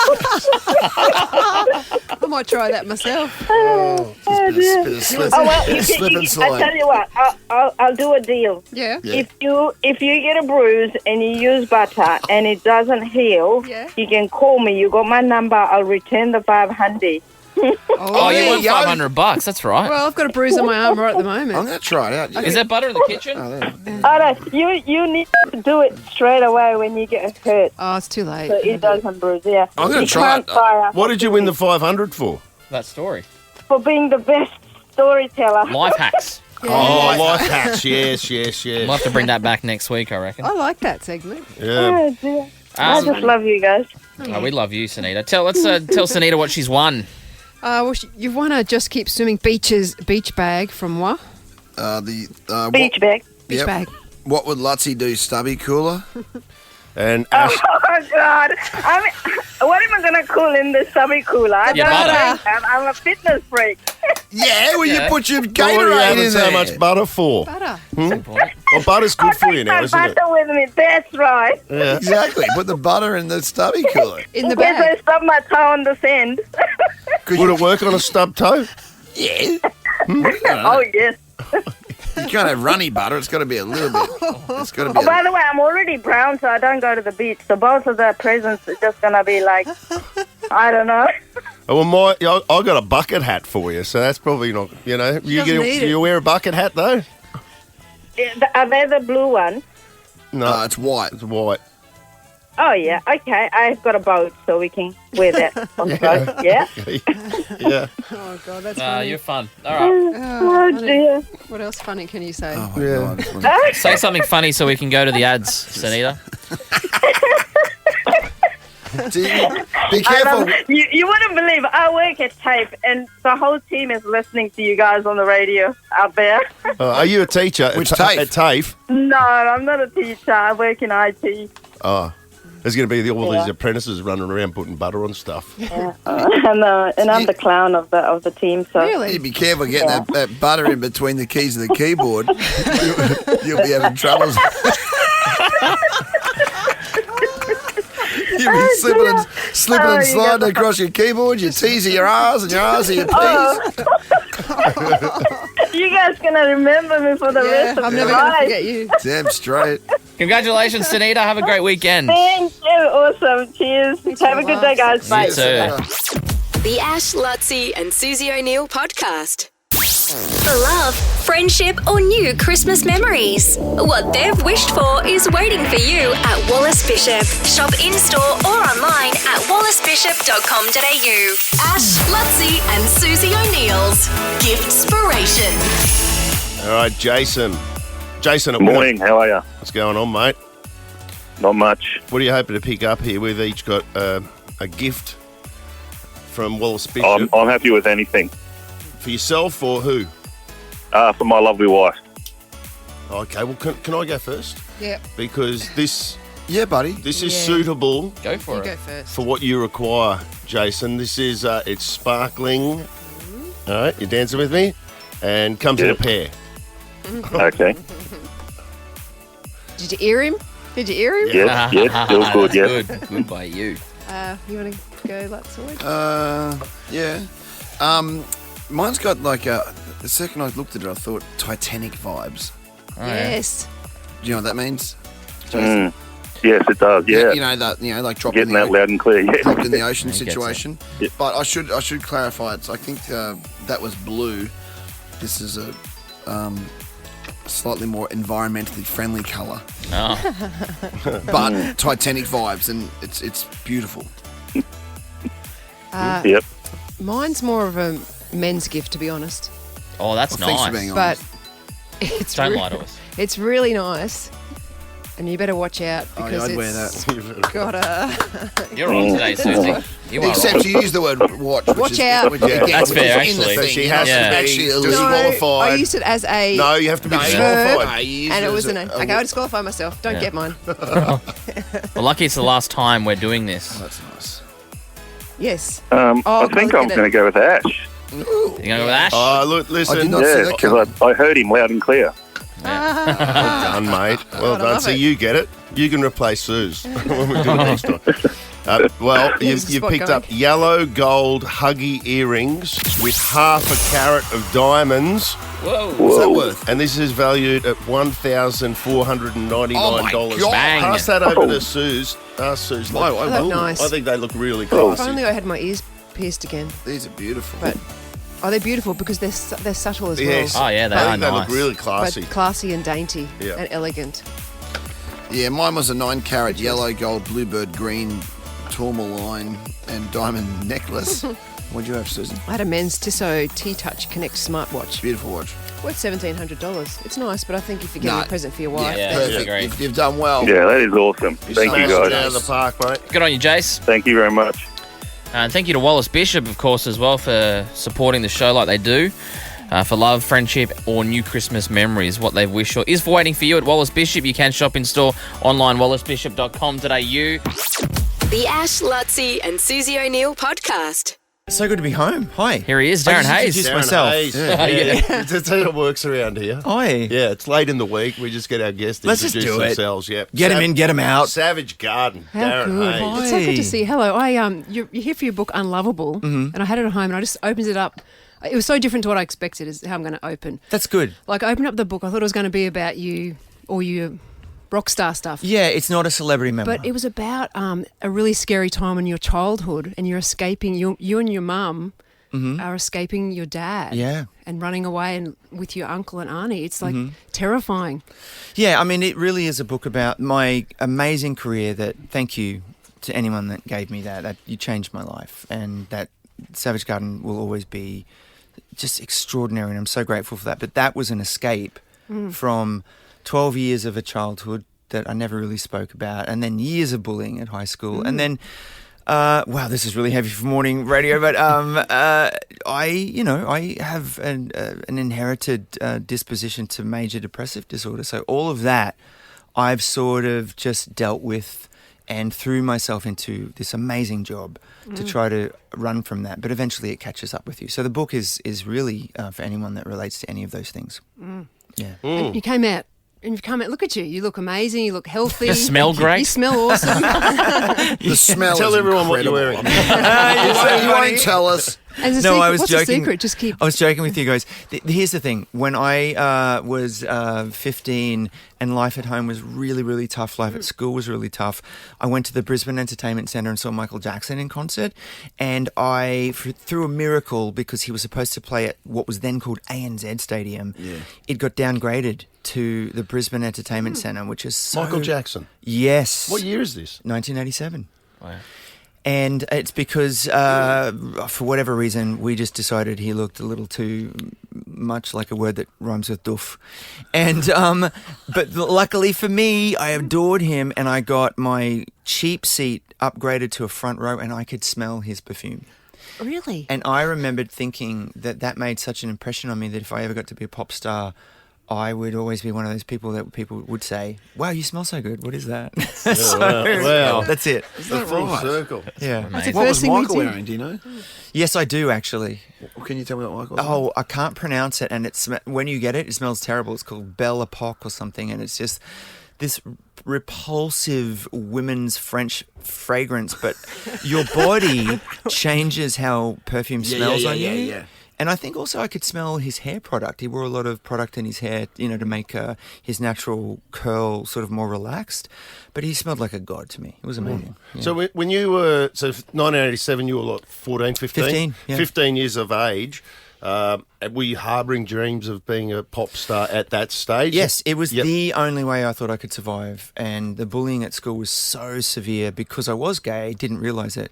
Speaker 2: I might try that myself.
Speaker 3: Bit of slip, slip and
Speaker 16: I
Speaker 3: slide.
Speaker 16: tell you what, I'll do a deal.
Speaker 2: Yeah.
Speaker 3: Yeah.
Speaker 16: If you get a bruise and you use butter and it doesn't heal, you can call me. You got my number. I'll return the 500.
Speaker 6: Oh, you won $500. That's right.
Speaker 2: Well, I've got a bruise on my arm right at the moment.
Speaker 3: I'm going to try it out.
Speaker 6: Is there butter in the kitchen?
Speaker 16: You need to do it straight away when you get hurt.
Speaker 2: Oh, it's too late.
Speaker 16: So it doesn't bruise, yeah.
Speaker 4: I'm going
Speaker 16: You
Speaker 4: to try
Speaker 16: can't fire
Speaker 4: it. What did you win the 500 for?
Speaker 6: That story.
Speaker 16: for being the best storyteller.
Speaker 6: Life hacks.
Speaker 4: Oh, life hacks. Yes.
Speaker 6: We'll have to bring that back next week, I reckon.
Speaker 2: I like that segment.
Speaker 4: Yeah.
Speaker 16: Oh, dear. I just love you guys.
Speaker 6: Oh, we love you, Sunita. Let's tell Sunita what she's won.
Speaker 2: Well, you've won a Just Keep Swimming beach bag from what?
Speaker 16: Beach bag.
Speaker 2: Beach bag.
Speaker 3: What would Luttsy do, stubby cooler?
Speaker 4: And
Speaker 16: Oh, God. What am I going to call in the stubby cooler? I
Speaker 6: Yeah,
Speaker 16: don't
Speaker 6: butter.
Speaker 16: drink that. I'm a fitness freak.
Speaker 3: Yeah, well, you put your
Speaker 4: what are you
Speaker 3: Gatorade
Speaker 4: having
Speaker 3: in
Speaker 4: so
Speaker 3: there.
Speaker 4: much butter for?
Speaker 2: Butter.
Speaker 4: Well, butter's good for you now,
Speaker 16: Take
Speaker 4: isn't
Speaker 16: my
Speaker 4: it?
Speaker 16: butter with me. That's right.
Speaker 4: Yeah.
Speaker 3: Exactly. Put the butter in the stubby cooler.
Speaker 2: In the
Speaker 16: In case I
Speaker 2: bag.
Speaker 16: stub my toe on the sand.
Speaker 4: Would it work on a stub toe?
Speaker 3: Yeah.
Speaker 16: Oh, yes.
Speaker 3: You can't have runny butter. It's got to be a little bit. It's got to be.
Speaker 16: Oh, by the way, I'm already brown, so I don't go to the beach. So both of the presents are just going to be like, I don't know.
Speaker 4: Oh, well, I got a bucket hat for you, so that's probably not. You know,
Speaker 2: doesn't need
Speaker 4: do you
Speaker 2: it.
Speaker 4: wear a bucket hat though?
Speaker 16: Are they the blue one?
Speaker 4: No,
Speaker 3: it's white.
Speaker 4: It's white.
Speaker 16: Oh, yeah. Okay. I've got a boat, so we can wear that on the boat. Yeah?
Speaker 4: Yeah.
Speaker 2: Oh, God, that's funny.
Speaker 6: You're fun. All right.
Speaker 16: Oh, dear.
Speaker 2: What else funny can you say?
Speaker 3: Oh, my God.
Speaker 6: Say something funny so we can go to the ads, Sunita.
Speaker 3: Be careful.
Speaker 16: You wouldn't believe I work at TAFE, and the whole team is listening to you guys on the radio out there.
Speaker 4: Are you a teacher?
Speaker 3: Which
Speaker 4: at
Speaker 3: TAFE?
Speaker 4: At TAFE?
Speaker 16: No, I'm not a teacher. I work in IT.
Speaker 4: Oh. There's going to be all these apprentices running around putting butter on stuff.
Speaker 16: And I'm the clown of the team. So
Speaker 3: You be careful getting that butter in between the keys of the keyboard. You'll be having troubles. You've been slipping and sliding across your keyboard, your T's are your R's and your R's are your P's.
Speaker 16: You guys gonna remember me for the rest of
Speaker 2: I'm
Speaker 16: your
Speaker 2: never going to
Speaker 16: life.
Speaker 2: forget you.
Speaker 3: Damn straight.
Speaker 6: Congratulations, Sunita. Have a great weekend.
Speaker 16: Thank you. Awesome. Cheers. Have a good day, guys. Bye.
Speaker 6: You too.
Speaker 1: The Ash, Luttsy and Susie O'Neill podcast. For love, friendship or new Christmas memories. What they've wished for is waiting for you at Wallace Bishop. Shop in-store or online at wallacebishop.com.au. Ash, Luttsy and Susie O'Neill's Giftspiration.
Speaker 4: All right, Jason. Jason,
Speaker 17: Good morning. How are you?
Speaker 4: What's going on, mate?
Speaker 17: Not much.
Speaker 4: What are you hoping to pick up here? We've each got a gift from Wallace Bishop.
Speaker 17: I'm happy with anything.
Speaker 4: For yourself or who?
Speaker 17: For my lovely wife.
Speaker 4: Okay, well, can I go first?
Speaker 2: Yeah.
Speaker 4: Because this...
Speaker 3: Yeah, buddy.
Speaker 4: This is
Speaker 2: Yeah.
Speaker 4: suitable
Speaker 6: Go for
Speaker 2: You
Speaker 6: it.
Speaker 2: go first.
Speaker 4: for what you require, Jason. This is, it's sparkling. All right, you're dancing with me? And comes in a
Speaker 17: Yep.
Speaker 4: pair.
Speaker 17: Okay.
Speaker 2: Did you hear him? Did you hear him?
Speaker 17: Yes, yes, feels good, yeah.
Speaker 6: Good by you.
Speaker 2: You want to go, Luttsy?
Speaker 3: Yeah. Mine's got like the second I looked at it, I thought Titanic vibes.
Speaker 2: Yes.
Speaker 3: Do you know what that means?
Speaker 17: Yes, it does, yeah.
Speaker 3: You know that, like dropped
Speaker 17: Getting
Speaker 3: in the
Speaker 17: that loud and clear, yeah.
Speaker 3: dropped in the ocean
Speaker 6: He gets
Speaker 3: situation.
Speaker 17: Yep.
Speaker 3: But I should clarify it. So I think that was blue. This is a slightly more environmentally friendly colour,
Speaker 6: Oh.
Speaker 3: but Titanic vibes, and it's beautiful.
Speaker 17: Yep.
Speaker 2: Mine's more of a men's gift, to be honest.
Speaker 6: Oh, that's
Speaker 3: Well, thanks for
Speaker 6: nice.
Speaker 3: being
Speaker 2: But
Speaker 3: honest.
Speaker 2: it's
Speaker 6: Don't lie to us.
Speaker 2: It's really nice, and you better watch out
Speaker 3: Oh,
Speaker 2: because
Speaker 3: yeah, I'd wear
Speaker 2: it's
Speaker 3: that.
Speaker 2: got a.
Speaker 6: You're on today, Susie. You are
Speaker 3: Except
Speaker 6: on.
Speaker 3: you use the word watch. Which
Speaker 2: Watch
Speaker 3: is,
Speaker 2: out.
Speaker 3: Which,
Speaker 4: Yeah,
Speaker 6: that's
Speaker 3: which is
Speaker 6: fair,
Speaker 3: in the
Speaker 6: actually.
Speaker 3: thing.
Speaker 4: She
Speaker 3: You
Speaker 4: has
Speaker 3: have
Speaker 6: to
Speaker 3: to
Speaker 6: be
Speaker 3: actually
Speaker 2: No,
Speaker 4: disqualified.
Speaker 2: I used it as a.
Speaker 4: No, you have to be
Speaker 3: No,
Speaker 4: disqualified.
Speaker 3: no, you use
Speaker 2: and it
Speaker 3: as
Speaker 2: wasn't a. Okay, I disqualify myself. Don't
Speaker 6: Yeah.
Speaker 2: get mine.
Speaker 6: Well, lucky it's the last time we're doing this.
Speaker 3: That's nice.
Speaker 2: Yes.
Speaker 17: I think
Speaker 2: look
Speaker 17: I'm
Speaker 2: at
Speaker 17: going to
Speaker 2: it.
Speaker 17: go with Ash.
Speaker 6: You gonna go with Ash?
Speaker 4: Oh, look, listen.
Speaker 3: I did not see
Speaker 17: Yeah,
Speaker 3: that
Speaker 17: because I heard him loud and clear.
Speaker 4: Well done, mate. Well
Speaker 2: I
Speaker 4: done.
Speaker 2: love
Speaker 4: So
Speaker 2: it.
Speaker 4: you get it. You can replace Suze when we do it next time. Well,
Speaker 2: Here's the
Speaker 4: you've
Speaker 2: spot
Speaker 4: picked
Speaker 2: going.
Speaker 4: up yellow gold huggy earrings with half a carat of diamonds.
Speaker 6: Whoa.
Speaker 3: What's that worth?
Speaker 4: And this is valued at $1,499.
Speaker 3: Oh my God.
Speaker 6: Bang.
Speaker 4: Pass that over to Suze. Ask Suze.
Speaker 3: No, I
Speaker 2: They look
Speaker 3: will.
Speaker 2: nice.
Speaker 4: I think they look really
Speaker 2: If
Speaker 4: classy.
Speaker 2: only I had my ears pierced again.
Speaker 3: These are beautiful.
Speaker 2: But they're beautiful because they're subtle as
Speaker 4: Yes.
Speaker 6: Oh, yeah, they
Speaker 4: I
Speaker 6: are
Speaker 4: think they
Speaker 6: nice.
Speaker 4: look really
Speaker 2: well.
Speaker 4: classy.
Speaker 2: But classy and dainty
Speaker 4: Yeah.
Speaker 2: and elegant.
Speaker 3: Yeah, mine was a 9-carat yellow, gold, bluebird green, tourmaline, and diamond necklace. What'd you have, Susan?
Speaker 2: I had a men's Tissot T-Touch Connect smartwatch.
Speaker 3: Beautiful watch.
Speaker 2: Worth $1,700. It's nice, but I think if you're getting
Speaker 3: No.
Speaker 2: a present for your wife,
Speaker 6: Yeah.
Speaker 3: Perfect.
Speaker 6: agree.
Speaker 3: You've done well.
Speaker 17: Yeah, that is awesome.
Speaker 4: You
Speaker 17: Thank you,
Speaker 4: smashed it out
Speaker 17: guys.
Speaker 4: of the park, mate.
Speaker 6: Good on you, Jace.
Speaker 17: Thank you very much.
Speaker 6: And thank you to Wallace Bishop, of course, as well, for supporting the show like they do. For love, friendship, or new Christmas memories, what they've wished for is for waiting for you at Wallace Bishop. You can shop in store online, wallacebishop.com.au.
Speaker 1: The Ash, Luttsy and Susie O'Neill podcast.
Speaker 18: So good to be home. Hi.
Speaker 6: Here he is,
Speaker 18: I
Speaker 6: Darren
Speaker 18: just
Speaker 6: Hayes.
Speaker 18: introduced myself.
Speaker 4: Hayes.
Speaker 6: Yeah.
Speaker 4: Yeah. That's how it works around here.
Speaker 18: Hi.
Speaker 4: Yeah, it's late in the week. We just get our guests to
Speaker 18: Let's just
Speaker 4: introduce
Speaker 18: do it.
Speaker 4: themselves. Yep.
Speaker 18: Get 'em in, get 'em out.
Speaker 4: Savage Garden.
Speaker 2: How
Speaker 4: Darren
Speaker 2: good.
Speaker 4: Hayes.
Speaker 2: It's so good to see you. Hello. You're here for your book Unlovable, and I had it at home and I just opened it up. It was so different to what I expected is how I'm going to open.
Speaker 18: That's good.
Speaker 2: Like I opened up the book, I thought it was going to be about you or your rock star stuff.
Speaker 18: Yeah, it's not a celebrity memoir.
Speaker 2: But it was about a really scary time in your childhood and you're escaping, you and your mum are escaping your dad.
Speaker 18: Yeah.
Speaker 2: And running away and with your uncle and auntie. It's like
Speaker 18: Mhm.
Speaker 2: terrifying.
Speaker 18: Yeah, I mean, it really is a book about my amazing career that, thank you to anyone that gave me that you changed my life. And that Savage Garden will always be just extraordinary and I'm so grateful for that. But that was an escape from 12 years of a childhood that I never really spoke about and then years of bullying at high school. And then, wow, this is really heavy for morning radio, but I have an inherited disposition to major depressive disorder. So all of that I've sort of just dealt with and threw myself into this amazing job to try to run from that. But eventually it catches up with you. So the book is really for anyone that relates to any of those things. Yeah.
Speaker 2: And you came out And you've come out, look at you. You look amazing. You look healthy.
Speaker 6: You smell great.
Speaker 2: You smell awesome.
Speaker 3: The smell
Speaker 4: Tell
Speaker 3: is
Speaker 4: everyone what you're
Speaker 3: incredible.
Speaker 4: wearing.
Speaker 3: You won't tell us.
Speaker 2: As a
Speaker 18: No,
Speaker 2: secret,
Speaker 18: I was
Speaker 2: what's
Speaker 18: joking.
Speaker 2: the secret? Just keep.
Speaker 18: I was joking with you guys. Here's the thing: when I was 15 and life at home was really, really tough, life at school was really tough, I went to the Brisbane Entertainment Centre and saw Michael Jackson in concert. And through a miracle, because he was supposed to play at what was then called ANZ Stadium, it got downgraded to the Brisbane Entertainment Centre, which is so...
Speaker 4: Michael Jackson?
Speaker 18: Yes.
Speaker 4: What year is this?
Speaker 18: 1987.
Speaker 6: Wow.
Speaker 18: And it's because, for whatever reason, we just decided he looked a little too much like a word that rhymes with doof. And, but luckily for me, I adored him and I got my cheap seat upgraded to a front row and I could smell his perfume.
Speaker 2: Really?
Speaker 18: And I remembered thinking that made such an impression on me that if I ever got to be a pop star, I would always be one of those people that people would say, "Wow, you smell so good. What is that?"
Speaker 4: Wow.
Speaker 18: That's it.
Speaker 3: Is that
Speaker 4: Full
Speaker 3: right?
Speaker 4: circle.
Speaker 18: Yeah.
Speaker 3: What was Michael wearing? Do you know?
Speaker 18: Yes, I do actually.
Speaker 3: Can you tell me what Michael was?
Speaker 18: Oh, I can't pronounce it, and when you get it, it smells terrible. It's called Belle Epoque or something, and it's just this repulsive women's French fragrance. But your body changes how perfume smells on you.
Speaker 3: Yeah.
Speaker 18: And I think also I could smell his hair product. He wore a lot of product in his hair, to make his natural curl sort of more relaxed. But he smelled like a god to me. It was amazing. Yeah.
Speaker 4: So when you were, 1987, you were like 14, 15?
Speaker 18: 15, yeah.
Speaker 4: 15 years of age. Were you harbouring dreams of being a pop star at that stage?
Speaker 18: Yes, it was the only way I thought I could survive. And the bullying at school was so severe because I was gay, didn't realise it.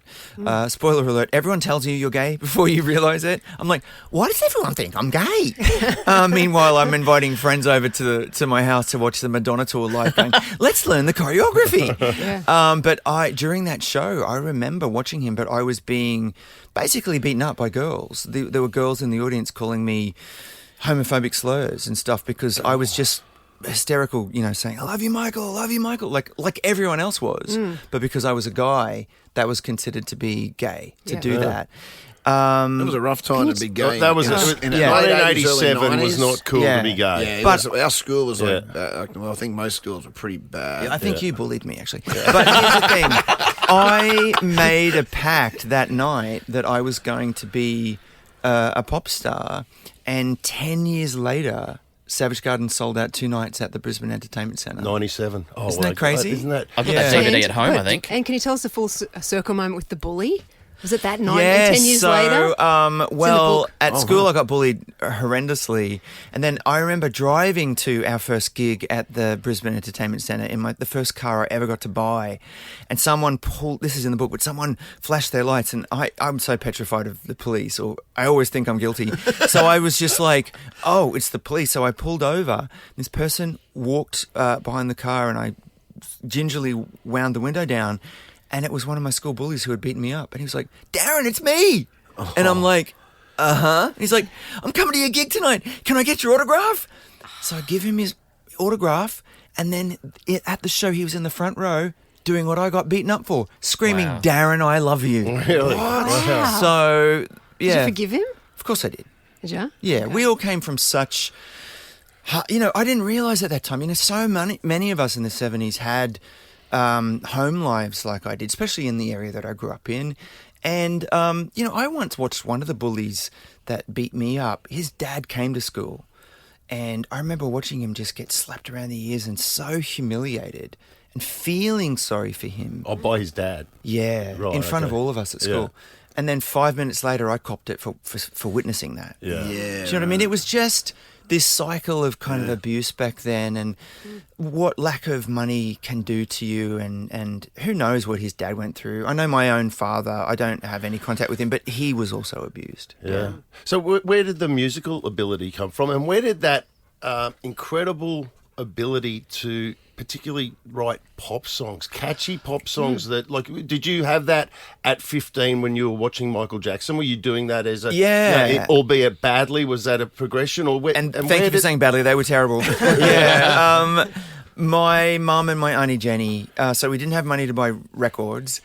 Speaker 18: Spoiler alert, everyone tells you you're gay before you realise it. I'm like, why does everyone think I'm gay? Meanwhile, I'm inviting friends over to my house to watch the Madonna tour live going, let's learn the choreography. But during that show, I remember watching him, but I was being basically beaten up by girls. There were girls in the audience calling me homophobic slurs and stuff because I was just hysterical, saying, I love you, Michael, like everyone else was. But because I was a guy, that was considered to be gay to do that.
Speaker 3: It was a rough time to be gay.
Speaker 4: That was
Speaker 3: in the
Speaker 4: 1987 was
Speaker 3: 90s.
Speaker 4: not cool to be gay.
Speaker 3: Yeah, but our school was like, I think most schools were pretty bad.
Speaker 18: I think you bullied me, actually. But here's the thing. I made a pact that night that I was going to be a pop star, and 10 years later, Savage Garden sold out 2 nights at the Brisbane Entertainment Centre.
Speaker 4: 97. Oh,
Speaker 18: Isn't that crazy?
Speaker 4: Isn't that?
Speaker 6: I've got that DVD at home, I think.
Speaker 2: And can you tell us the full circle moment with the bully? Was it that night and 10 years later?
Speaker 18: Well, at school I got bullied horrendously. And then I remember driving to our first gig at the Brisbane Entertainment Centre in the first car I ever got to buy. And someone this is in the book, but someone flashed their lights and I'm so petrified of the police, or I always think I'm guilty. So I was just like, oh, it's the police. So I pulled over. This person walked behind the car and I gingerly wound the window down. And it was one of my school bullies who had beaten me up. And he was like, Darren, it's me. And I'm like, uh-huh. He's like, I'm coming to your gig tonight. Can I get your autograph? So I give him his autograph. And then at the show, he was in the front row doing what I got beaten up for, screaming, Darren, I love you.
Speaker 4: Really?
Speaker 2: Wow.
Speaker 18: So, yeah.
Speaker 2: Did you forgive him?
Speaker 18: Of course I did.
Speaker 2: Did you?
Speaker 18: Yeah, we all came from such... I didn't realise at that time, so many of us in the 70s had... home lives like I did, especially in the area that I grew up in. And, I once watched one of the bullies that beat me up. His dad came to school and I remember watching him just get slapped around the ears and so humiliated and feeling sorry for him.
Speaker 4: Oh, by his dad?
Speaker 18: Yeah,
Speaker 4: right,
Speaker 18: in front of all of us at school. Yeah. And then 5 minutes later, I copped it for witnessing that.
Speaker 4: Yeah.
Speaker 18: Do you know what I mean? It was just... this cycle of kind of abuse back then and what lack of money can do to you and who knows what his dad went through. I know my own father, I don't have any contact with him, but he was also abused.
Speaker 4: Yeah. So where did the musical ability come from, and where did that incredible ability to particularly write pop songs, catchy pop songs that, did you have that at 15 when you were watching Michael Jackson? Were you doing that as a... albeit badly, was that a progression?
Speaker 18: And thank you for saying badly, they were terrible. My mum and my auntie Jenny, so we didn't have money to buy records,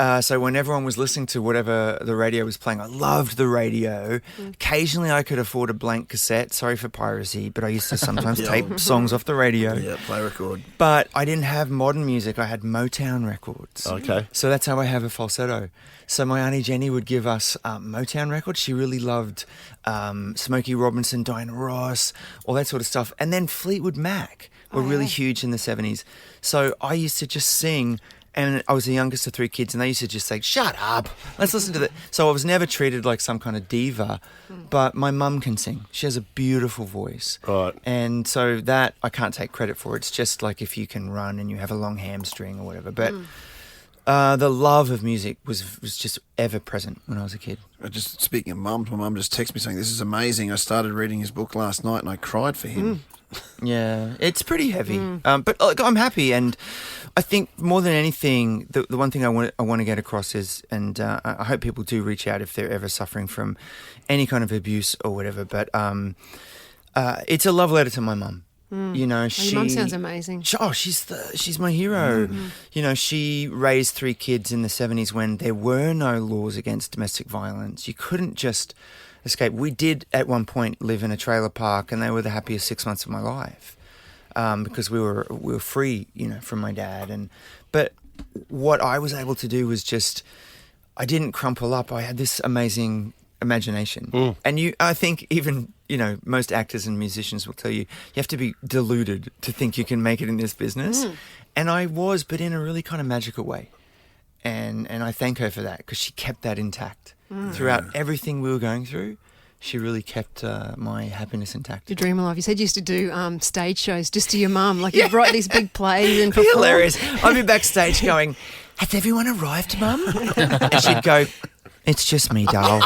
Speaker 18: So when everyone was listening to whatever the radio was playing, I loved the radio. Occasionally I could afford a blank cassette. Sorry for piracy, but I used to sometimes tape songs off the radio.
Speaker 3: Yeah, play record.
Speaker 18: But I didn't have modern music. I had Motown records.
Speaker 4: Okay.
Speaker 18: So that's how I have a falsetto. So my Auntie Jenny would give us Motown records. She really loved Smokey Robinson, Diana Ross, all that sort of stuff. And then Fleetwood Mac were really huge in the 70s. So I used to just sing. And I was the youngest of 3 kids, and they used to just say, "Shut up, let's listen to that." So I was never treated like some kind of diva, but my mum can sing. She has a beautiful voice.
Speaker 4: Right.
Speaker 18: And so that I can't take credit for. It's just like if you can run and you have a long hamstring or whatever. But the love of music was just ever present when I was a kid.
Speaker 3: Just speaking of mums, my mum just texted me saying, "This is amazing. I started reading his book last night and I cried for him."
Speaker 18: Yeah, it's pretty heavy. But look, I'm happy, and I think more than anything, the one thing I want to get across is, and I hope people do reach out if they're ever suffering from any kind of abuse or whatever. But it's a love letter to my mum. You know,
Speaker 2: Your mum sounds amazing.
Speaker 18: She's my hero. You know, she raised 3 kids in the 70s when there were no laws against domestic violence. You couldn't just escape. We did at one point live in a trailer park, and they were the happiest 6 months of my life because we were free, you know, from my dad. But what I was able to do was just, I didn't crumple up. I had this amazing imagination, and I think even, you know, most actors and musicians will tell you have to be deluded to think you can make it in this business. And I was, but in a really kind of magical way. And I thank her for that, because she kept that intact throughout everything we were going through. She really kept my happiness intact.
Speaker 2: Your dream of life. You said you used to do stage shows just to your mum. Like you'd write these big plays and perform.
Speaker 18: Hilarious. I'd be backstage going, "Has everyone arrived, Mum?" And she'd go, "It's just me, doll."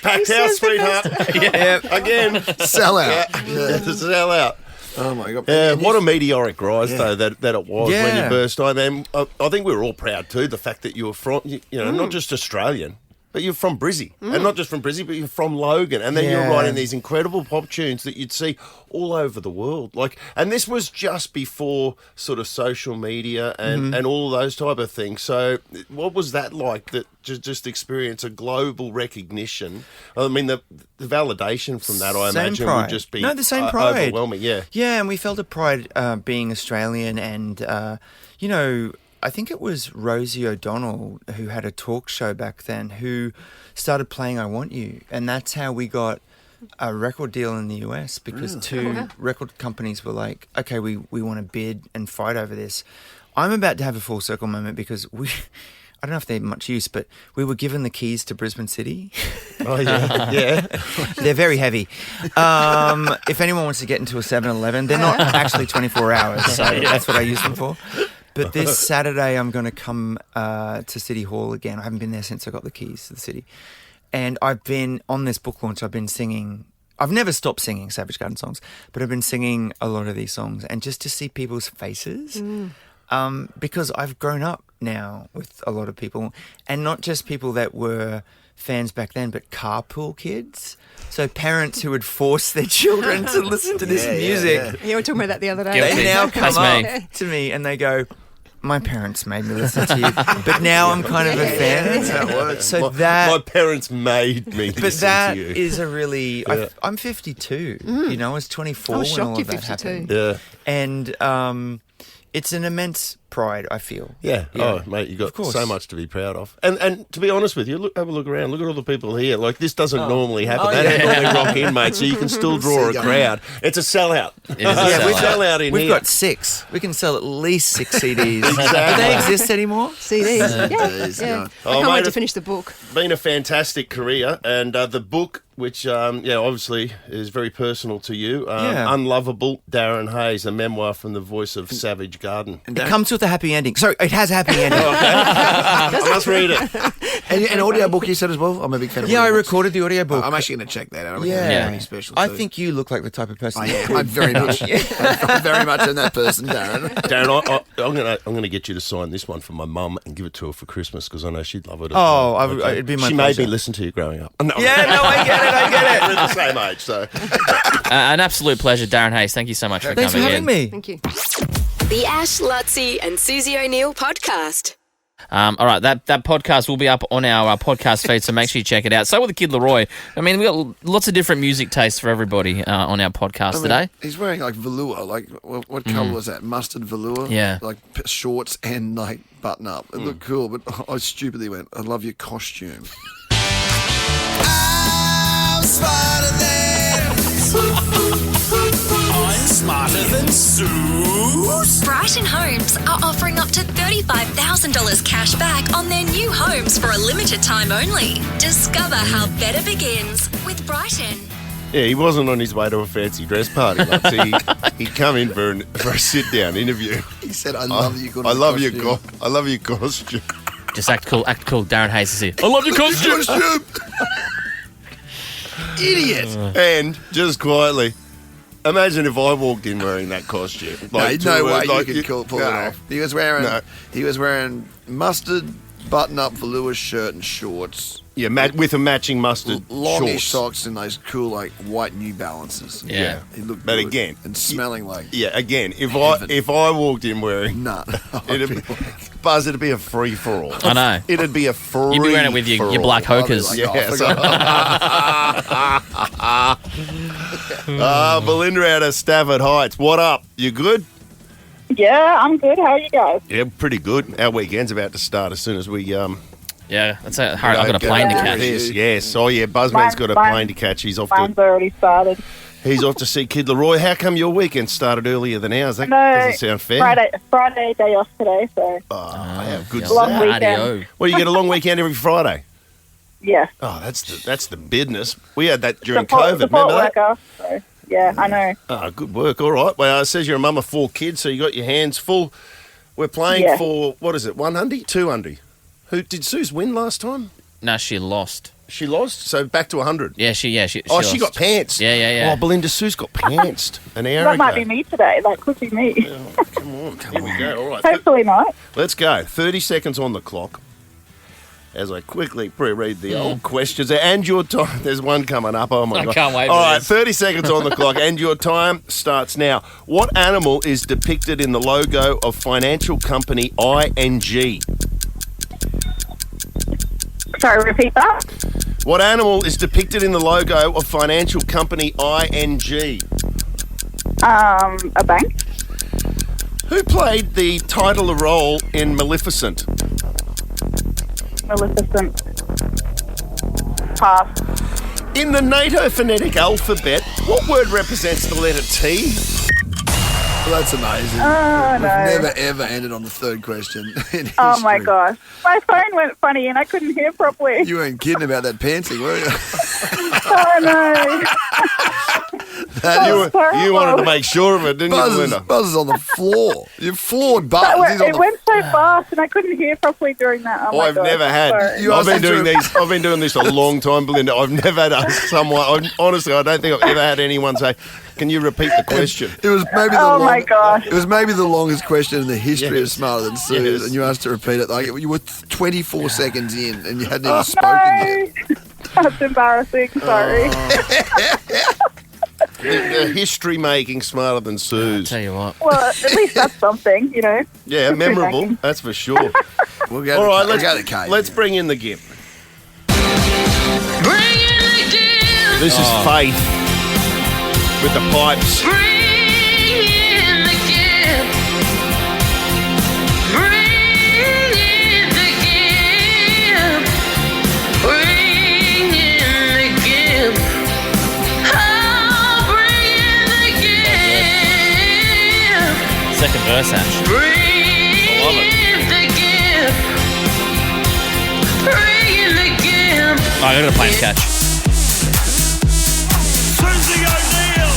Speaker 4: Packed house, sweetheart.
Speaker 18: Yeah.
Speaker 4: Again.
Speaker 3: Sell out.
Speaker 4: Yeah. Sell out.
Speaker 3: Oh my God!
Speaker 4: Yeah, what a meteoric rise though that it was when
Speaker 18: Yeah.
Speaker 4: you burst on. And I think we were all proud too. The fact that you were from, you know, not just Australian, but you're from Brizzy, and not just from Brizzy, but you're from Logan, and then you're writing these incredible pop tunes that you'd see all over the world. Like, and this was just before sort of social media and all those type of things. So, what was that like? That just experience a global recognition. I mean, the validation from that, I
Speaker 18: Same
Speaker 4: imagine,
Speaker 18: pride.
Speaker 4: would just be
Speaker 18: the same pride.
Speaker 4: overwhelming. Yeah,
Speaker 18: yeah, and we felt a pride being Australian, and you know, I think it was Rosie O'Donnell who had a talk show back then who started playing I Want You, and that's how we got a record deal in the US, because 2 record companies were like, okay, we want to bid and fight over this. I'm about to have a full circle moment, because I don't know if they're much use, but we were given the keys to Brisbane City.
Speaker 4: Oh, yeah.
Speaker 18: Yeah. They're very heavy. If anyone wants to get into a 7-Eleven, they're not actually 24 hours, so that's what I use them for. But this Saturday, I'm going to come to City Hall again. I haven't been there since I got the keys to the city. And I've been, on this book launch, I've been singing. I've never stopped singing Savage Garden songs, but I've been singing a lot of these songs. And just to see people's faces, because I've grown up now with a lot of people, and not just people that were fans back then, but carpool kids. So parents who would force their children to listen to this music.
Speaker 2: Yeah, we were talking about that the other day.
Speaker 18: They now come up to me and they go, "My parents made me listen to you, but now I'm kind of a fan."
Speaker 4: That's how it works.
Speaker 18: So
Speaker 4: my parents made me
Speaker 18: but
Speaker 4: listen
Speaker 18: that
Speaker 4: to you.
Speaker 18: is a really... I'm 52. You know, I was 24
Speaker 2: I was
Speaker 18: when
Speaker 2: shocked
Speaker 18: all
Speaker 2: you're
Speaker 18: of that
Speaker 2: 52.
Speaker 18: happened.
Speaker 4: Yeah.
Speaker 18: And it's an immense pride, I feel.
Speaker 4: Yeah. Oh, mate, you got so much to be proud of. And to be honest with you, have a look around. Look at all the people here. Like, this doesn't normally happen. They don't normally rock in, mate, so you can still draw a crowd. It's a sellout.
Speaker 6: It is a
Speaker 4: we
Speaker 6: sellout.
Speaker 4: sell out in
Speaker 18: We've
Speaker 4: here.
Speaker 18: got 6. We can sell at least 6 CDs.
Speaker 4: Exactly.
Speaker 18: Do they exist anymore?
Speaker 2: CDs. Yeah. I can't wait to finish the book.
Speaker 4: Been a fantastic career, and the book, which obviously is very personal to you, Unlovable, Darren Hayes, a memoir from the voice of Savage Garden.
Speaker 18: It comes with a happy ending. Sorry, it has a happy ending.
Speaker 4: I must read it.
Speaker 3: And an audiobook you said as well? I'm a big fan of
Speaker 18: Yeah, I
Speaker 3: audiobooks.
Speaker 18: recorded the audiobook.
Speaker 3: I'm actually going to check that out.
Speaker 18: Yeah.
Speaker 3: Pretty special
Speaker 18: I
Speaker 3: too.
Speaker 18: think you look like the type of person.
Speaker 3: I am. I'm very much. I'm very much in that person, Darren.
Speaker 4: Darren, I'm going to get you to sign this one for my mum and give it to her for Christmas, because I know she'd love it.
Speaker 18: It'd be my
Speaker 4: She
Speaker 18: pleasure.
Speaker 4: made me listen to you growing up. No,
Speaker 18: Yeah, no, I get it.
Speaker 4: We're the same age, so.
Speaker 6: An absolute pleasure, Darren Hayes. Thank you so much for
Speaker 18: Thanks for
Speaker 6: coming
Speaker 18: having
Speaker 6: in.
Speaker 18: me.
Speaker 2: Thank you.
Speaker 1: The Ash, Luttsy and Susie O'Neill podcast.
Speaker 6: All right, that podcast will be up on our podcast feed, so make sure you check it out. So with the Kid Laroi, I mean, we got lots of different music tastes for everybody on our podcast today.
Speaker 3: He's wearing like velour. Like what colour was that? Mustard velour.
Speaker 6: Yeah.
Speaker 3: Like shorts and like button up. It looked cool, but I stupidly went, "I love your costume."
Speaker 5: I'm smarter than Suze.
Speaker 10: Brighton Homes are offering up to $35,000 cash back on their new homes for a limited time only. Discover how better begins with Brighton.
Speaker 4: Yeah, he wasn't on his way to a fancy dress party. Luttsy. He'd come in for a sit-down interview.
Speaker 3: He said, "I love you.
Speaker 4: I love your I love your costume."
Speaker 6: Just act cool. Darren Hayes is here. I love your costume.
Speaker 3: Idiot.
Speaker 4: And just quietly, imagine if I walked in wearing that costume. Like,
Speaker 3: no way
Speaker 4: like,
Speaker 3: you could pull it off. He was wearing mustard button-up velour shirt and shorts.
Speaker 4: Yeah, with a matching mustard
Speaker 3: longish
Speaker 4: shorts.
Speaker 3: socks and those cool like white New Balances.
Speaker 4: Yeah.
Speaker 3: He looked
Speaker 4: But
Speaker 3: good.
Speaker 4: again,
Speaker 3: and smelling like
Speaker 4: if I walked in wearing Buzz, it'd be a free for all.
Speaker 6: I know.
Speaker 4: It'd be a free.
Speaker 6: You'd be wearing it with your black hokers.
Speaker 4: Belinda out of Stafford Heights. What up? You good?
Speaker 19: Yeah, I'm good. How are you guys?
Speaker 4: Yeah, pretty good. Our weekend's about to start as soon as we
Speaker 6: Yeah, that's it. I've got a plane to catch.
Speaker 4: Yes. Oh, yeah. Buzzman's got a plane to catch. He's off.
Speaker 19: Mine's already started.
Speaker 4: He's off to see Kid Laroi. How come your weekend started earlier than ours? That
Speaker 19: No,
Speaker 4: doesn't sound fair.
Speaker 19: Friday day off today, so.
Speaker 4: How good is
Speaker 19: Long
Speaker 4: that?
Speaker 19: weekend.
Speaker 4: Well, you get a long weekend every Friday.
Speaker 19: Yeah.
Speaker 4: Oh, that's the business. We had that during
Speaker 19: Support
Speaker 4: COVID. Remember that?
Speaker 19: worker, so, yeah, I know.
Speaker 4: Oh, good work. All right. Well, it says you're a mum of 4 kids, so you got your hands full. We're playing for, what is it, 100? 200? Did Suze win last time?
Speaker 6: No, she lost.
Speaker 4: She lost? So back to 100?
Speaker 6: Yeah, she
Speaker 4: she
Speaker 6: lost.
Speaker 4: got pantsed.
Speaker 6: Yeah.
Speaker 4: Oh, Belinda Suze got pantsed an hour
Speaker 19: That
Speaker 4: ago.
Speaker 19: might be me today. That could be me.
Speaker 4: Come on. Here we go. All right.
Speaker 19: Hopefully not.
Speaker 4: Let's go. 30 seconds on the clock. As I quickly pre-read the old questions. And your time. There's one coming up. Oh, my God.
Speaker 6: I can't wait for
Speaker 4: All right,
Speaker 6: this.
Speaker 4: 30 seconds on the clock. And your time starts now. What animal is depicted in the logo of financial company ING?
Speaker 19: Sorry, repeat that.
Speaker 4: What animal is depicted in the logo of financial company ING?
Speaker 19: A bank.
Speaker 4: Who played the title role in Maleficent?
Speaker 19: Maleficent. Pass.
Speaker 4: In the NATO phonetic alphabet, what word represents the letter T?
Speaker 3: Well, that's amazing.
Speaker 19: Oh,
Speaker 3: We've
Speaker 19: no.
Speaker 3: never ever ended on the third question in history.
Speaker 19: Oh, my gosh. My phone went funny and I couldn't hear properly.
Speaker 3: You weren't kidding about that pantsing, were you?
Speaker 19: Oh, no.
Speaker 4: You wanted to make sure of it, didn't you, Belinda?
Speaker 3: Buzz is on the floor. You're floored, Buzz.
Speaker 19: It went so fast and I couldn't hear properly during that. Oh, my
Speaker 4: I've
Speaker 19: God.
Speaker 4: never had.
Speaker 19: Sorry.
Speaker 4: I've been doing this a long time, Belinda. I've never had someone. Honestly, I don't think I've ever had anyone say, "Can you repeat the question?"
Speaker 3: It was maybe
Speaker 19: my gosh.
Speaker 3: It was maybe the longest question in the history of
Speaker 4: Yes.
Speaker 3: Smarter Than Suze,
Speaker 4: Yes.
Speaker 3: and you asked to repeat it. Like you were 24 seconds in, and you hadn't even
Speaker 19: Oh,
Speaker 3: spoken yet.
Speaker 19: no. That's embarrassing. Sorry.
Speaker 4: The history making Smarter Than Suze.
Speaker 6: Tell you what.
Speaker 19: Well, at least that's something, you know.
Speaker 4: Yeah, memorable. That's for sure.
Speaker 3: We'll go
Speaker 4: All right,
Speaker 3: we'll go to Kate.
Speaker 4: let's bring in the GIP. This is Faith with the pipes.
Speaker 6: Second verse, Ash.
Speaker 4: I love it.
Speaker 6: Oh, I got a plane to catch.
Speaker 5: Susie O'Neill!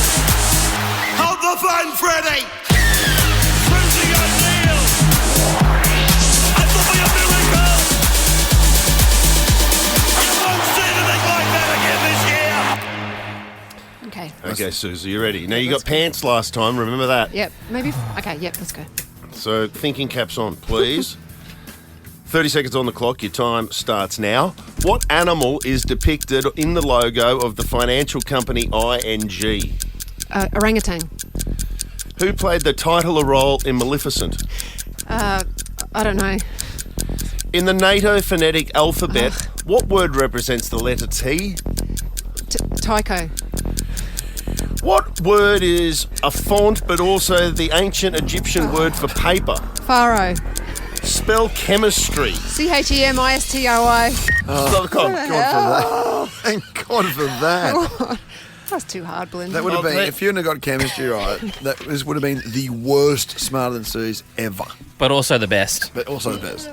Speaker 5: Hold the phone, Freddie! Susie O'Neill! It will be a miracle! You won't see anything like that again this year!
Speaker 2: Okay.
Speaker 4: Okay, Susie, you ready? Now, you got pants last time. Remember that?
Speaker 2: Yep. Maybe. Okay. Yep. Let's go.
Speaker 4: So, thinking caps on, please. 30 seconds on the clock. Your time starts now. What animal is depicted in the logo of the financial company ING?
Speaker 2: Orangutan.
Speaker 4: Who played the title role in Maleficent?
Speaker 2: I don't know.
Speaker 4: In the NATO phonetic alphabet, what word represents the letter T?
Speaker 2: Tycho.
Speaker 4: What word is a font but also the ancient Egyptian word for paper?
Speaker 2: Pharaoh.
Speaker 4: Spell chemistry.
Speaker 2: CHEMISTRY.
Speaker 3: Oh, thank God for that. Thank God for that.
Speaker 2: That's too hard, Belinda.
Speaker 3: That would have been, if you hadn't got chemistry right, would have been the worst Smarter Than Sue's ever.
Speaker 6: But also the best.
Speaker 3: But also the best.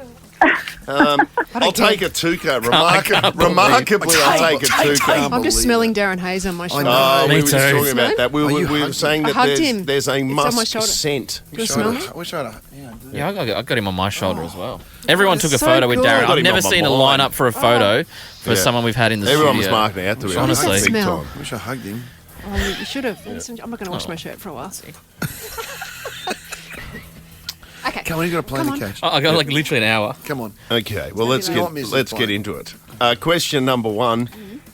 Speaker 4: I'll take a Tuca. Remarkably, I'll take a Tuca.
Speaker 2: I'm just smelling Darren Hayes on my shoulder.
Speaker 4: Oh, we
Speaker 6: Me
Speaker 4: were just
Speaker 6: too.
Speaker 4: talking about that. We were saying
Speaker 2: I
Speaker 4: that
Speaker 2: hugged him.
Speaker 4: there's a
Speaker 2: It's on my
Speaker 4: musk
Speaker 2: shoulder.
Speaker 4: scent.
Speaker 2: Do you smell it?
Speaker 3: I wish I'd have.
Speaker 6: Yeah, I got him on my shoulder as well. Everyone took a
Speaker 2: so
Speaker 6: photo with
Speaker 2: good.
Speaker 6: Darren.
Speaker 4: I got
Speaker 6: I've
Speaker 4: him
Speaker 6: never
Speaker 4: on my
Speaker 6: seen a
Speaker 4: mind.
Speaker 6: lineup for a photo for someone we've had in the
Speaker 4: Everyone was
Speaker 6: studio.
Speaker 4: marking out to him.
Speaker 6: Honestly.
Speaker 2: What's that
Speaker 4: Big
Speaker 2: smell?
Speaker 4: time.
Speaker 3: I wish I hugged him.
Speaker 2: Oh, you should have. I'm not going to wash my shirt for a while. Okay.
Speaker 3: Come on, you got a plane to catch.
Speaker 6: I got like literally an hour.
Speaker 3: Come on.
Speaker 4: Okay, well let's
Speaker 3: Don't miss
Speaker 4: get
Speaker 3: the plane.
Speaker 4: into it. Question number one: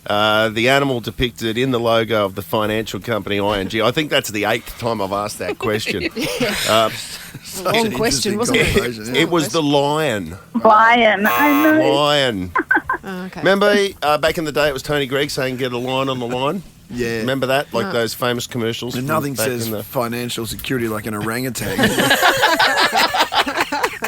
Speaker 4: the animal depicted in the logo of the financial company ING. I think that's the 8th time I've asked that question.
Speaker 2: Long question, wasn't it?
Speaker 4: It was the lion.
Speaker 19: Lion. I know.
Speaker 4: Lion.
Speaker 2: Oh, okay.
Speaker 4: Remember back in the day, it was Tony Gregg saying, "Get a line on the line."
Speaker 3: Yeah.
Speaker 4: Remember that, like those famous commercials.
Speaker 3: And
Speaker 4: from
Speaker 3: nothing
Speaker 4: back
Speaker 3: says
Speaker 4: in the-
Speaker 3: financial security like an orangutan.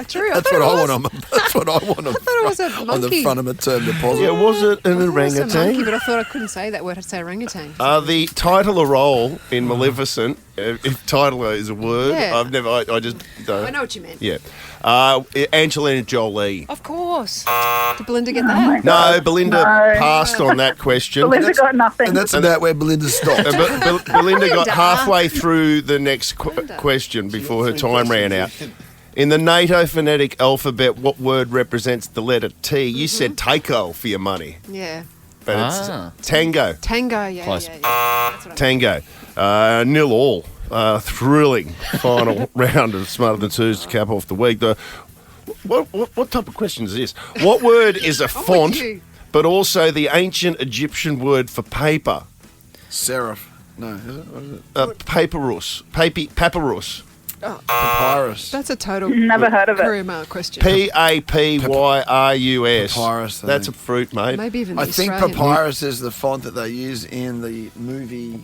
Speaker 2: True.
Speaker 3: That's what I want on. That's what I want on.
Speaker 2: I thought it was a
Speaker 3: on the
Speaker 2: monkey.
Speaker 3: front of a term deposit.
Speaker 4: Yeah, was it an
Speaker 2: It was a monkey,
Speaker 4: orangutan?
Speaker 2: but I thought I couldn't say that word. I'd say orangutan.
Speaker 4: The title of role in Maleficent, if title is a word,
Speaker 2: Yeah.
Speaker 4: I just don't.
Speaker 2: I know what you meant.
Speaker 4: Yeah. Angelina Jolie.
Speaker 2: Of course. Did Belinda get that?
Speaker 4: No, Belinda
Speaker 19: No.
Speaker 4: passed on that question.
Speaker 19: Belinda got nothing.
Speaker 3: And that's about where Belinda stopped.
Speaker 4: Belinda got
Speaker 2: Belinda.
Speaker 4: halfway through the next question before her time ran out. In the NATO phonetic alphabet, what word represents the letter T? You said taiko for your money,
Speaker 2: Yeah.
Speaker 4: but it's tango.
Speaker 2: Tango, yeah,
Speaker 6: Close.
Speaker 2: yeah. That's what I
Speaker 4: Tango. 0-0. Thrilling final round of Smarter Than Sue's to cap off the week. What type of question is this? What word is a font,
Speaker 2: you.
Speaker 4: but also the ancient Egyptian word for paper?
Speaker 3: Seraph. No, is it? What is it?
Speaker 4: Papyrus. Papyrus.
Speaker 3: Papyrus.
Speaker 2: That's a total
Speaker 19: Never heard of it.
Speaker 2: career mark question.
Speaker 4: Papyrus.
Speaker 3: Papyrus, I
Speaker 4: That's a
Speaker 3: think.
Speaker 4: fruit, mate.
Speaker 2: Maybe even the
Speaker 3: I think
Speaker 2: Australian.
Speaker 3: papyrus is the font that they use in the movie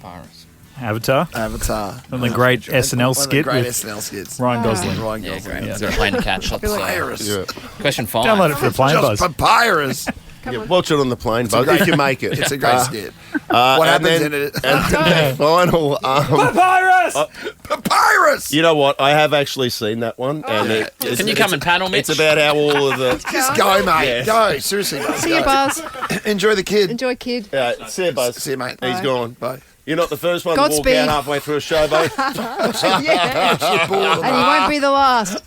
Speaker 14: Avatar.
Speaker 3: Avatar.
Speaker 14: And the great SNL
Speaker 3: One of the
Speaker 14: skit
Speaker 3: great
Speaker 14: with
Speaker 3: SNL skits.
Speaker 14: Ryan Gosling.
Speaker 3: Ryan
Speaker 6: Yeah,
Speaker 3: Gosling.
Speaker 6: great. He's got a plane to catch. Let's,
Speaker 3: Papyrus.
Speaker 6: Question 5.
Speaker 14: Download it for the plane buzz.
Speaker 3: Just papyrus.
Speaker 4: Yeah, watch it on the plane, but if you make it.
Speaker 3: It's a great skit.
Speaker 4: and
Speaker 3: What happens
Speaker 4: then,
Speaker 3: in it?
Speaker 4: And then the final...
Speaker 14: Papyrus!
Speaker 3: Papyrus!
Speaker 4: You know what? I have actually seen that one. And it's,
Speaker 6: Can you come and panel me?
Speaker 4: It's about how all of the...
Speaker 3: Just go, mate.
Speaker 4: Yeah.
Speaker 3: Go. Seriously.
Speaker 2: See you, Buzz.
Speaker 3: Enjoy the kid.
Speaker 2: Enjoy, kid.
Speaker 4: See you, Buzz.
Speaker 3: See you, mate.
Speaker 4: He's
Speaker 2: Bye.
Speaker 4: gone.
Speaker 3: Bye.
Speaker 4: You're not the first one to walk
Speaker 2: Godspeed.
Speaker 4: out halfway through a show, mate.
Speaker 2: Yeah. And you won't be the last.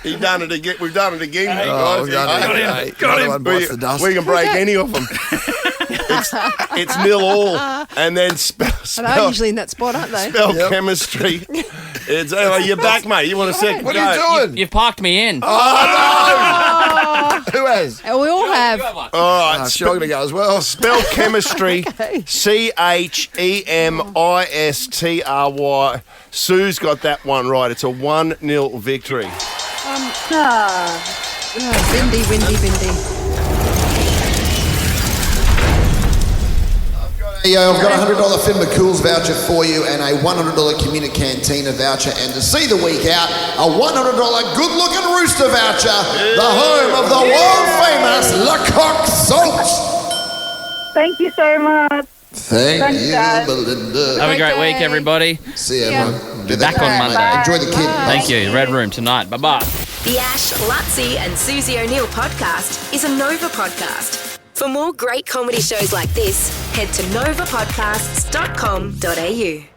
Speaker 4: We've done it again. We've done it again, mate,
Speaker 3: Oh,
Speaker 4: guys.
Speaker 3: got him.
Speaker 14: Got him.
Speaker 3: One bites the dust.
Speaker 4: We can break any of them. It's 0-0, and then
Speaker 2: And they're
Speaker 4: spell
Speaker 2: usually in that spot, aren't they?
Speaker 4: Spell chemistry. It's you're back, mate. You want a second?
Speaker 3: What
Speaker 4: go.
Speaker 3: are you doing?
Speaker 6: You've parked me in.
Speaker 2: Oh,
Speaker 3: Who has?
Speaker 2: and we all have.
Speaker 4: All right.
Speaker 3: Oh, sure, I'm going to go as well.
Speaker 4: Spell chemistry.
Speaker 2: Okay.
Speaker 4: CHEMISTRY. Sue's got that one right. It's a 1-0 victory.
Speaker 2: Windy, windy, windy.
Speaker 9: I've got a $100 Finn McCool's voucher for you and a $100 Community Cantina voucher, and to see the week out, a $100 Good Looking Rooster voucher, the home of the world famous Le Coq Salt.
Speaker 19: Thank you so much.
Speaker 9: Thank
Speaker 19: Thanks,
Speaker 9: you,
Speaker 19: Dad.
Speaker 9: Belinda.
Speaker 6: Have a great
Speaker 2: day.
Speaker 6: week, everybody.
Speaker 9: See you,
Speaker 2: Yeah.
Speaker 9: everyone.
Speaker 6: Be back on Monday.
Speaker 9: Enjoy the kid.
Speaker 6: Thank you. Red Room tonight. Bye-bye.
Speaker 10: The Ash, Luttsy and Susie O'Neill podcast is a Nova podcast. For more great comedy shows like this, head to novapodcasts.com.au.